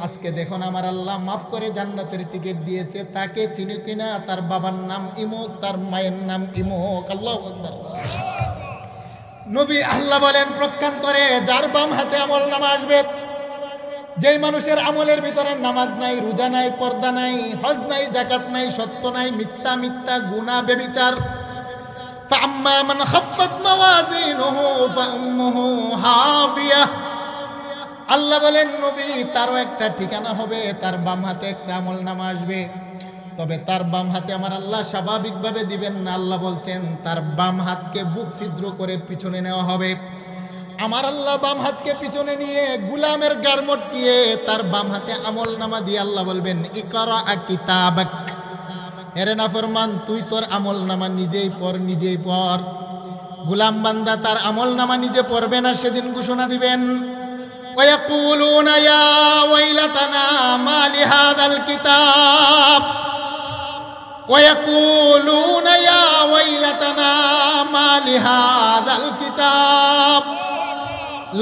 Speaker 1: আজকে দেখুন আমার আল্লাহ মাফ করে জান্নাতের টিকিট দিয়েছে। তাকে চিনি কিনা? তার বাবার নাম ইমুক, তার মায়ের নাম ইমুক। আল্লাহু আকবার। নবী আল্লাহ বলেন প্রক্ষান্তরে যার বাম হাতে আমলনামা আসবে, যেই মানুষের আমলের ভিতরে নামাজ নাই, রোজা নাই, পর্দা নাই, হজ নাই, জাকাত নাই, সত্য নাই, মিথ্যা গুনাহ ব্যভিচার, ফাআম্মা মান খাফফাত মাওয়াজিনুহু ফাউম্মুহু হাবিয়াহ। আল্লাহ বলেন নবী তারও একটা ঠিকানা হবে, তার বাম হাতে একটা আমলনামা আসবে। তবে তার বাম হাতে আমার আল্লাহ স্বাভাবিকভাবে দিবেন না। আল্লাহ বলছেন তার বাম হাতকে বুক ছিদ্র করে পিছনে নেওয়া হবে। আমার আল্লাহ বাম হাতকে পিছনে নিয়ে গুলামের গারমট দিয়ে তার বাম হাতে আমলনামা দিয়ে আল্লাহ বলবেন ইকরা কিতাবাক। হেরে নাফরমান তুই তোর আমলনামা নিজেই পড়, নিজেই পড়। গুলাম বান্দা তার আমলনামা নিজে পড়বে না, সেদিন ঘোষণা দিবেন ওয়ায়াকুলুনা ইয়া ওয়াইলাতানা মা লিহাযাল কিতাব, ওয়ায়াকুলুনা ইয়া ওয়াইলাতানা মা লিহাযাল কিতাব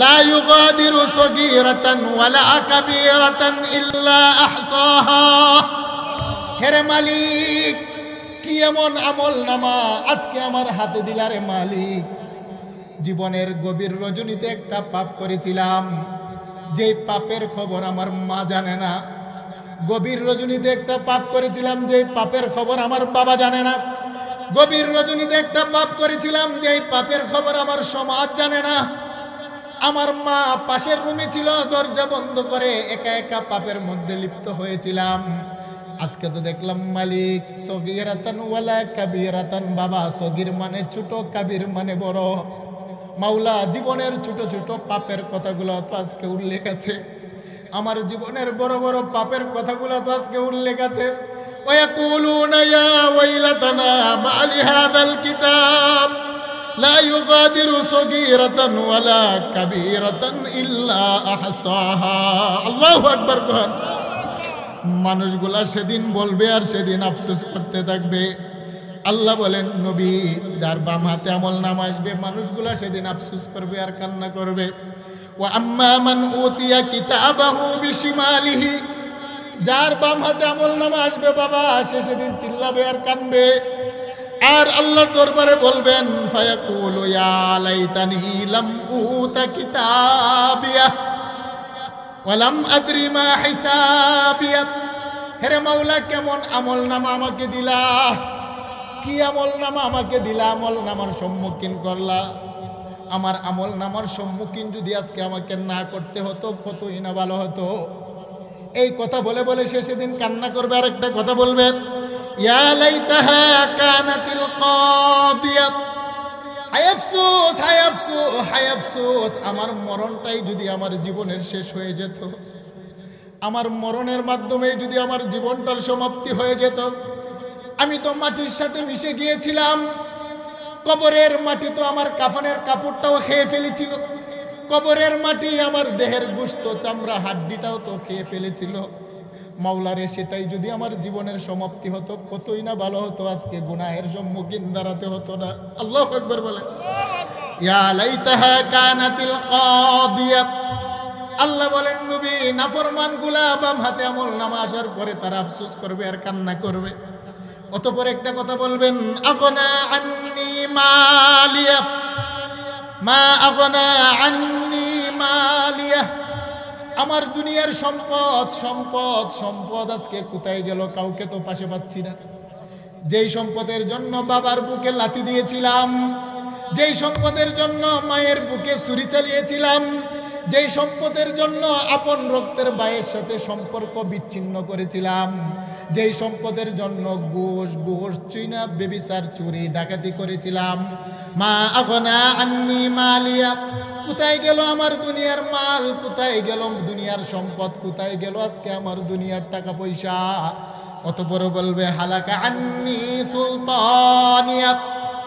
Speaker 1: লা ইউগাদিরু সগীরাতান ওয়ালা কাবীরাতান ইল্লা আহসাহা। হেরে মালিক কি এমন আমলনামা আজকে আমার হাতে দিলারে মালিক। জীবনের গভীর রজনীতে একটা পাপ করেছিলাম, যেই পাপের খবর আমার মা জানে না। গভীর রজনীতে একটা পাপ করেছিলাম, যেই পাপের খবর আমার বাবা জানে না। গভীর রজনীতে একটা পাপ করেছিলাম, যেই পাপের খবর আমার সমাজ জানে না। আমার মা পাশের রুমে ছিল, দরজা বন্ধ করে একা একা পাপের মধ্যে লিপ্ত হয়েছিলাম। আজকে তো দেখলাম মালিক সগীরাতান ওয়ালা কাবীরাতান। বাবা সগীর মানে ছোট, কাবীর মানে বড়। মাওলা জীবনের ছোট ছোট পাপের কথাগুলো তো আজকে উল্লেখ আছে, আমার জীবনের বড় বড় পাপের কথাগুলো তো আজকে উল্লেখ আছে। ওয়ায়াকুলুনা ইয়া ওয়াইলাতানা মা লিহাযাল কিতাব লা ইউগাদিরু সগীরাতান ওয়ালা কাবীরাতান ইল্লা আহসাহা। আল্লাহু আকবার। মানুষগুলা সেদিন বলবে আর সেদিন আফসোস করতে থাকবে। আল্লাহ বলেন নবী যার বাম হাতে আমলনামা আসবে, মানুষগুলা সেদিন আফসোস করবে আর কান্না করবে। ওয়া আম্মা মান উতিয়া কিতাবাহু বিশিমালিহি, যার বাম হাতে আমলনামা আসবে বাবা সে সেদিন চিল্লাবে আর কানবে। আর আল্লাহর দরবারে বলবেন ফায়াকুলু ইয়া লাইতানি লাম উতা কিতাবিয়া ওয়ালাম আদরি মা হিসাবিয়া। হেরে মাওলা কেমন আমলনামা আমাকে দিলা, কি আমলনামা আমাকে দিলা, আমলনামার সম্মুখীন করলা। আমার আমল নামার সম্মুখীন যদি আজকে আমাকে না করতে হতো কতই না ভালো হতো। এই কথা বলে বলে সে সেদিন কান্না করবে, আর একটা কথা বলবে, ইয়া লাইতাহা কানাতিল কাদিয়া, হায় আফসোস হায় আফসোস হায় আফসোস, আমার মরণটাই যদি আমার জীবনের শেষ হয়ে যেত, আমার মরণের মাধ্যমে যদি আমার জীবনটার সমাপ্তি হয়ে যেত। আমি তো মাটির সাথে মিশে গিয়েছিলাম, কবরের মাটি তো আমার কাফনের কাপড়টাও খেয়ে ফেলেছিল, কবরের মাটি আমার দেহের গোশত চামড়া হাড্ডিটাও তো খেয়ে ফেলেছিল। মাওলারে সেটাই যদি আমার জীবনের সমাপ্তি হতো কতই না ভালো হতো, আজকে গুনাহের সম্মুখীন দাঁড়াতে হতো না। আল্লাহু আকবার বলে, ইয়া লাইতাহা কানাতিল কাদিয়া। আল্লাহ বলেন নবী, নাফরমানগুলা বাম হাতে আমল নামা আসার পরে তারা আফসোস করবে আর কান্না করবে। অতঃপর একটা কথা বলবেন, আগনা আন্নি মালিয়া, মা আগনা আন্নি মালিয়া, আমার দুনিয়ার সম্পদ সম্পদ সম্পদ আজকে কোথায় গেল, কাউকে তো পাশে পাচ্ছি না। যেই সম্পদের জন্য বাবার বুকে লাথি দিয়েছিলাম, যেই সম্পদের জন্য মায়ের বুকে ছুরি চালিয়েছিলাম, যেই সম্পদের জন্য আপন রক্তের ভাইয়ের সাথে সম্পর্ক বিচ্ছিন্ন করেছিলাম, যেই সম্পদের জন্য ঘুষ চুইনা বেবিচার চুরি ডাকাতি করেছিলাম, মা আগনা আন্নি মালিয়া, কোথায় গেল আমার দুনিয়ার মাল, কোথায় গেল দুনিয়ার সম্পদ, কোথায় গেল আজকে আমার দুনিয়ার টাকা পয়সা। অতঃপর বলবে, হালাকা আন্নি সুলতানিয়া,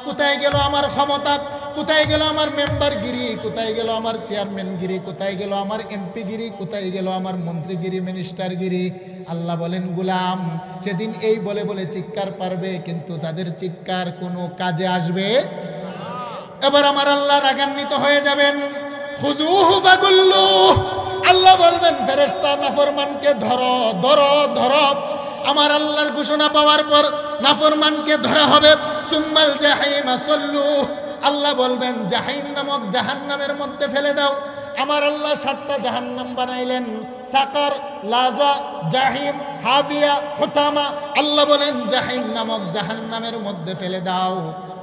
Speaker 1: কোথায় গেল আমার ক্ষমতা, কোথায় গেল আমার মেম্বারগিরি, কোথায় গেল আমার চেয়ারম্যানগিরি, কোথায় গেল আমার এমপিগিরি, কোথায় গেল আমার মন্ত্রীগিরি মিনিস্টারগিরি। আল্লাহ বলেন, গুলাম সেদিন এই বলে বলে চিৎকার পারবে, কিন্তু তাদের চিৎকার কোনো কাজে আসবে। এবার আমার আল্লাহ রাগান্বিত হয়ে যাবেন, খুজুহু ফাগুল্লু, আল্লাহ বলবেন ফেরেশতা নাফরমানকে ধরো ধরো ধরো। আমার আল্লাহর ঘোষণা পাওয়ার পর নাফরমানকে ধরা হবে। সুম্মাল জাহিমা সল্লু, আল্লাহ বলবেন জাহিম নামক জাহান্নামের মধ্যে ফেলে দাও। আমার আল্লাহ 7টা জাহান্নাম বানাইলেন, সাকার, লাজা, জাহিম, হাবিয়া, হুতামা। আল্লাহ বলেন জাহিম নামক জাহান্নামের মধ্যে ফেলে দাও।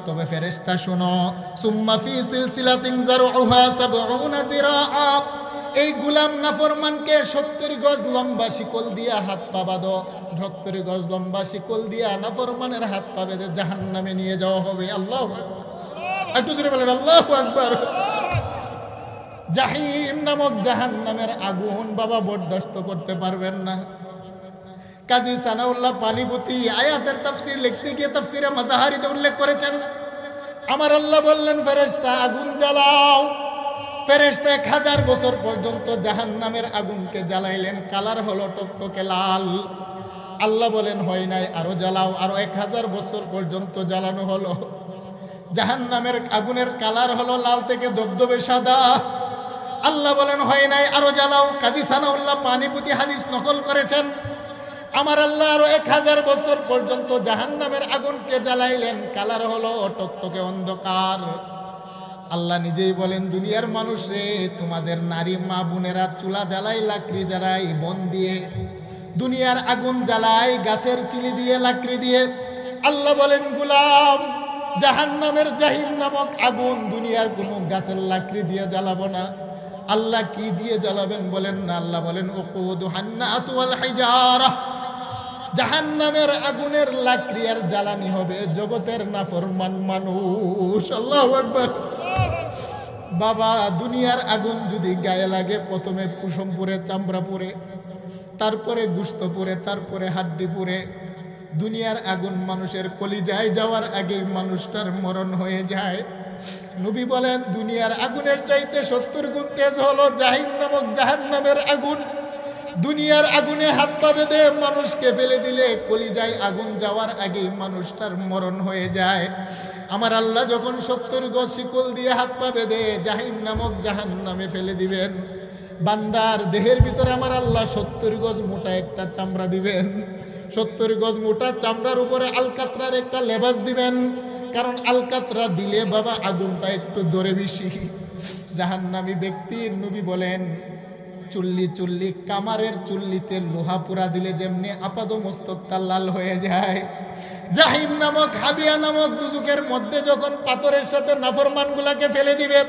Speaker 1: তবে ফেরেশতা শুনো, সুম্মা ফি সিলসিলাতিন যারউহা ৭০ যিরাআ, এই গোলাম নাফরমানকে ৭০ গজ লম্বা শিকল দিয়া হাত পা বাঁধো। ৭০ গজ লম্বা শিকল দিয়া নাফরমানের হাত পা বেঁধে জাহান্নামে নিয়ে যাওয়া হবে। আল্লাহু আকবার, একটু জোরে বলেন আল্লাহু আকবার। জাহিম নামক জাহান্নামের আগুন বাবা বরদাস্ত করতে পারবেন না। কাজী সানাউল্লাহ পানিপতি আয়াতের তাফসীর লিখতে গিয়ে তাফসীরে মাজাহারিতে উল্লেখ করেছেন, আমার আল্লাহ বললেন ফেরেশতা আগুন জ্বালাও। ফেরেশতা 1000 বছর পর্যন্ত জাহান্নামের আগুনকে জ্বালাইলেন, কালার হলো টকটকে লাল। আল্লাহ বলেন হয় নাই, আরো জ্বালাও। আরো 1000 বছর পর্যন্ত জ্বালানো হলো। জাহান্নামের আগুনের কালার হলো লাল থেকে ধবধবে সাদা। আল্লাহ বলেন হয় নাই, আরো জ্বালাও। কাজী সানাউল্লাহ পানিপতি হাদিস নকল করেছেন। আমার আল্লাহ আরো 1000 বছর পর্যন্ত জাহান্নামের আগুনকে জ্বালাইলেন, কালার হলো টকটকে অন্ধকার। আল্লাহ নিজেই বলেন, দুনিয়ার মানুষ রে, তোমাদের নারী মা বোনেরা চুলা জ্বালাই, লাকড়ি জ্বালাই বন দিয়ে, দুনিয়ার আগুন জ্বালাই গাছের চিলি দিয়ে, লাকড়ি দিয়ে। আল্লাহ বলেন গোলাম, জাহান্নামের জাহিম নামক আগুন দুনিয়ার কোনো গাছের লাকড়ি দিয়ে জ্বালাবো না। আল্লাহ কি দিয়ে জ্বালাবেন বলেন না। আল্লাহ বলেন উকুদুহান নাস ওয়াল হিজারা, জাহান্নামের আগুনের লাকড়ি আর জ্বালানি হবে জগতের নাফরমান মানুষ। আল্লাহু আকবার। বাবা, দুনিয়ার আগুন যদি গায়ে লাগে, প্রথমে কুসুম পুড়ে, চামড়া পুড়ে, তারপরে গোশত পুড়ে, তারপরে হাড্ডি পুড়ে। দুনিয়ার আগুন মানুষের কলিজায় যাওয়ার আগেই মানুষটার মরণ হয়ে যায়। নবী বলেন দুনিয়ার আগুনের চাইতে 70 গুণ তেজ হলো জাহিম নামক জাহান্নামের আগুন। দুনিয়ার আগুনে হাত পা বেঁধে মানুষকে ফেলে দিলে কলিজায় আগুন যাওয়ার আগেই মানুষটার মরণ হয়ে যায়। আমার আল্লাহ যখন 70 গজ শিকল দিয়ে হাত পা বেঁধে জাহিম নামক জাহান্নামে ফেলে দিবেন, বান্দার দেহের ভিতরে আমার আল্লাহ 70 গজ মোটা একটা চামড়া দিবেন। 70 গজ মোটা চামড়ার উপরে আলকাতরার একটা লেবাস দিবেন, কারণ আলকাতরা দিলে বাবা আগুনটা একটু দরে বেশি। জাহান্নামী ব্যক্তির নবী বলেন চুল্লি চুল্লি কামারের চুল্লিতে লোহা পুরা দিলে যেমনি আপাদ মস্তকটা লাল হয়ে যায়, জাহিম নামক হাবিয়া নামক দুজুকের মধ্যে যখন পাথরের সাথে নাফরমানগুলাকে ফেলে দিবে,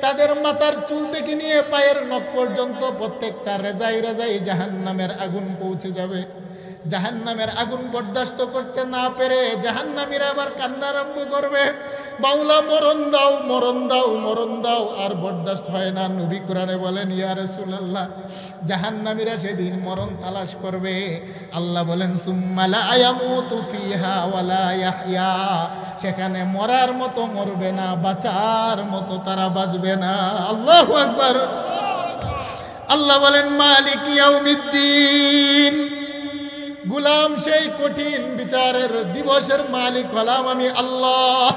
Speaker 1: তাদের মাথার চুল থেকে নিয়ে পায়ের নখ পর্যন্ত প্রত্যেকটা রেজাই রেজাই জাহান্নামের আগুন পৌঁছে যাবে। জাহান্নামের আগুন বরদাস্ত করতে না পেরে জাহান্নামীরা আবার কান্না আরম্ভ করবে, মাওলা মরণ দাও, মরণ দাও, মরণ দাও। আর বরদাস্ত হয় না। নবী কোরআনে বলেন, ইয়া রাসূলুল্লাহ, জাহান্নামীরা সেদিন মরণ তালাশ করবে। আল্লাহ বলেন, সুম্মা লা ইয়ামুতু ফিহা ওয়ালা ইয়াহইয়া, সেখানে মরার মতো মরবে না, বাঁচার মতো তারা বাঁচবে না। আল্লাহু আকবার। আল্লাহ বলেন, মালিক ইয়াউমিদ্দিন, গুলাম সেই কঠিন বিচারের দিবসের মালিক হলাম আমি আল্লাহ।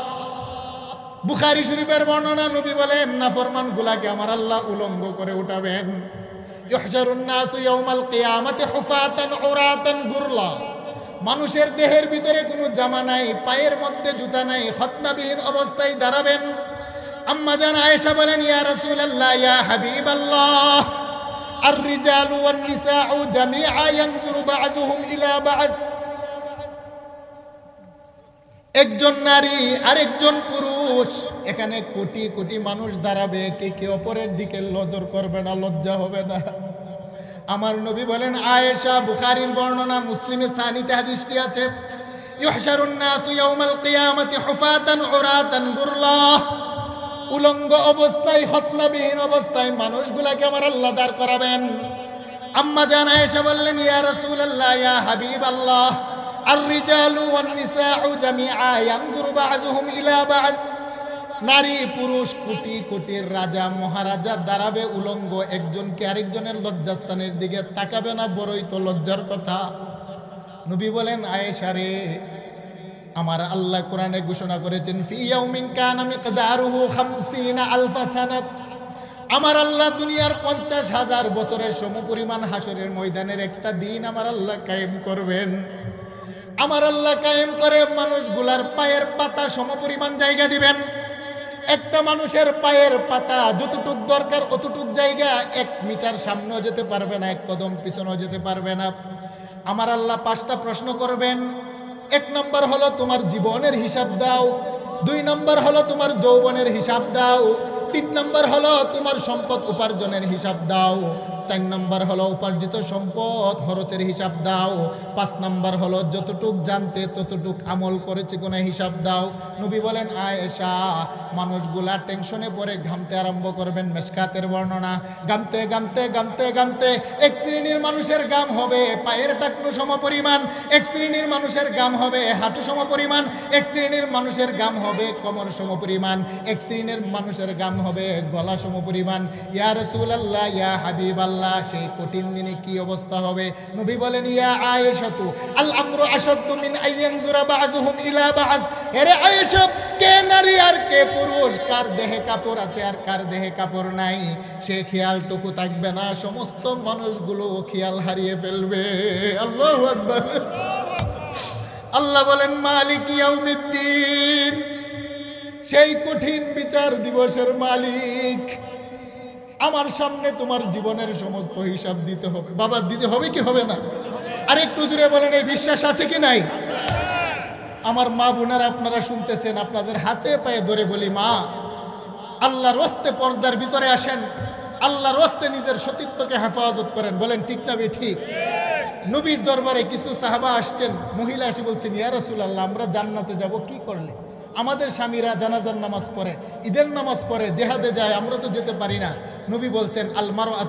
Speaker 1: বুখারী শরীফের বর্ণনা, নবী বলেন, নাফরমান গুলাকে আমার আল্লাহ উলঙ্গ করে উঠাবেন। ইহশারুন নাসু ইয়াউমাল কিয়ামাতি হুফাতান উরাতান গুরলা, মানুষের দেহের ভিতরে কোনো জামা নাই, পায়ের মধ্যে জুতা নাই, খতনাবিহীন অবস্থায় দাঁড়াবেন। আম্মা জান আয়েশা বলেন, ইয়া রাসূলুল্লাহ, ইয়া হাবিবাল্লাহ, الرجال والنساء جميعا ينظر بعضهم الى بعض, একজন নারী আরেকজন পুরুষ, এখানে কোটি কোটি মানুষ দাঁড়াবে, কে অপরের দিকে নজর করবে না, লজ্জা হবে না। আমার নবী বলেন, আয়েশা, বুখারীর বর্ণনা, মুসলিমে সানিতে হাদিসটি আছে, ইহশারুন নাসু ইয়াউমাল কিয়ামাতি হুফাতান উরাতান গুরলা, উলঙ্গ অবস্থায়, খতনাবিহীন অবস্থায় মানুষগুলাকে আমার আল্লাহ দাঁড় করাবেন। আম্মা জান আয়েশা বললেন, ইয়া রাসূলুল্লাহ, ইয়া হাবিবাল্লাহ, আর-রিজালু ওয়ান-নিসাউ জামিআ ইয়ানজুরু বা'যুহুম ইলা বা'য, নারী পুরুষ কোটি কোটির রাজা মহারাজা দাঁড়াবে উলঙ্গ, একজনকে আরেকজনের লজ্জাস্থানের দিকে তাকাবে না, বড়ই তো লজ্জার কথা। নবী বলেন, আয়েশা রে, আমার আল্লাহ কোরআনে ঘোষণা করেছেন, ফি ইয়াউমিন কানা মিকদারুহু 50 আলফা সানাহ, আমার আল্লাহ দুনিয়ার 50,000 বছরের সমপরিমাণ হাসরের ময়দানের একটা দিন আমার আল্লাহ কায়েম করবেন। আমার আল্লাহ কায়েম করে মানুষগুলার পায়ের পাতা সমপরিমাণ জায়গা দিবেন। একটা মানুষের পায়ের পাতা যতটুক দরকার অতটুক জায়গা, 1 মিটার সামনেও যেতে পারবে না, 1 কদম পিছনেও যেতে পারবে না। আমার আল্লাহ 5টা প্রশ্ন করবেন। 1 নম্বর হলো তোমার জীবনের হিসাব দাও, 2 নম্বর হলো তোমার যৌবনের হিসাব দাও, 3 নম্বর হলো তোমার সম্পদ উপার্জনের হিসাব দাও, 4 নম্বর হলো উপার্জিত সম্পদ খরচের হিসাব দাও, 5 নম্বর হলো যতটুক জানতে ততটুক আমল করেছে কোন হিসাব দাও। নবী বলেন, আয়েশা, মানুষগুলা টেনশনে পড়ে ঘামতে আরম্ভ করবেন। মেশকাতের বর্ণনা, ঘামতে ঘামতে ঘামতে ঘামতে 1 শ্রেণীর মানুষের ঘাম হবে পায়ের টাকনু সমপরিমাণ, 1 শ্রেণীর মানুষের ঘাম হবে হাঁটু সমপরিমাণ, 1 শ্রেণীর মানুষের ঘাম হবে কোমর সমপরিমাণ, 1 শ্রেণীর মানুষের ঘাম হবে গলা সমপরিমাণ। ইয়া রাসূলুল্লাহ, ইয়া হাবিবাল্লাহ, সেই কঠিন দিনে কি অবস্থা হবে? নবী বলেন, ইয়া আয়েশাতু আল আমরু আশাদ্দু মিন আইয়ানজুরা বা'যুহুম ইলা বা'য, এরে আয়েশা, কে নারী আর কে পুরুষ, কার দেহে কাপড় আছে আর কার দেহে কাপড় নাই, সে খেয়ালটুকু থাকবে না, সমস্ত মানুষগুলো খেয়াল হারিয়ে ফেলবে। আল্লাহু আকবার। আল্লাহ বলেন, মালিক ইয়াউমিদ্দিন, সেই কঠিন বিচার দিবসের মালিক। আমার সামনে তোমার জীবনের সমস্ত হিসাব দিতে হবে। বাবা, দিতে হবে কি হবে না? আর একটু জুড়ে বলেন, এই বিশ্বাস আছে কি নাই? আমার মা বোনেরা, আপনারা শুনতেছেন, আপনাদের হাতে পায়ে ধরে বলি, মা, আল্লাহর ওয়াস্তে পর্দার ভিতরে আসেন, আল্লাহর ওয়াস্তে নিজের সতীত্বকে হেফাজত করেন। বলেন ঠিক না ঠিক? নবীর দরবারে কিছু সাহাবা আসছেন, মহিলা এসে বলছেন, ইয়া রাসূলুল্লাহ, আমরা জান্নাতে যাব কি করলে? আমাদের স্বামীরা জানাজার নামাজ পড়ে, ঈদের নামাজ পড়ে, জেহাদে যায়, আমরা তো যেতে পারি না। নবী বলছেন, আল মারআতু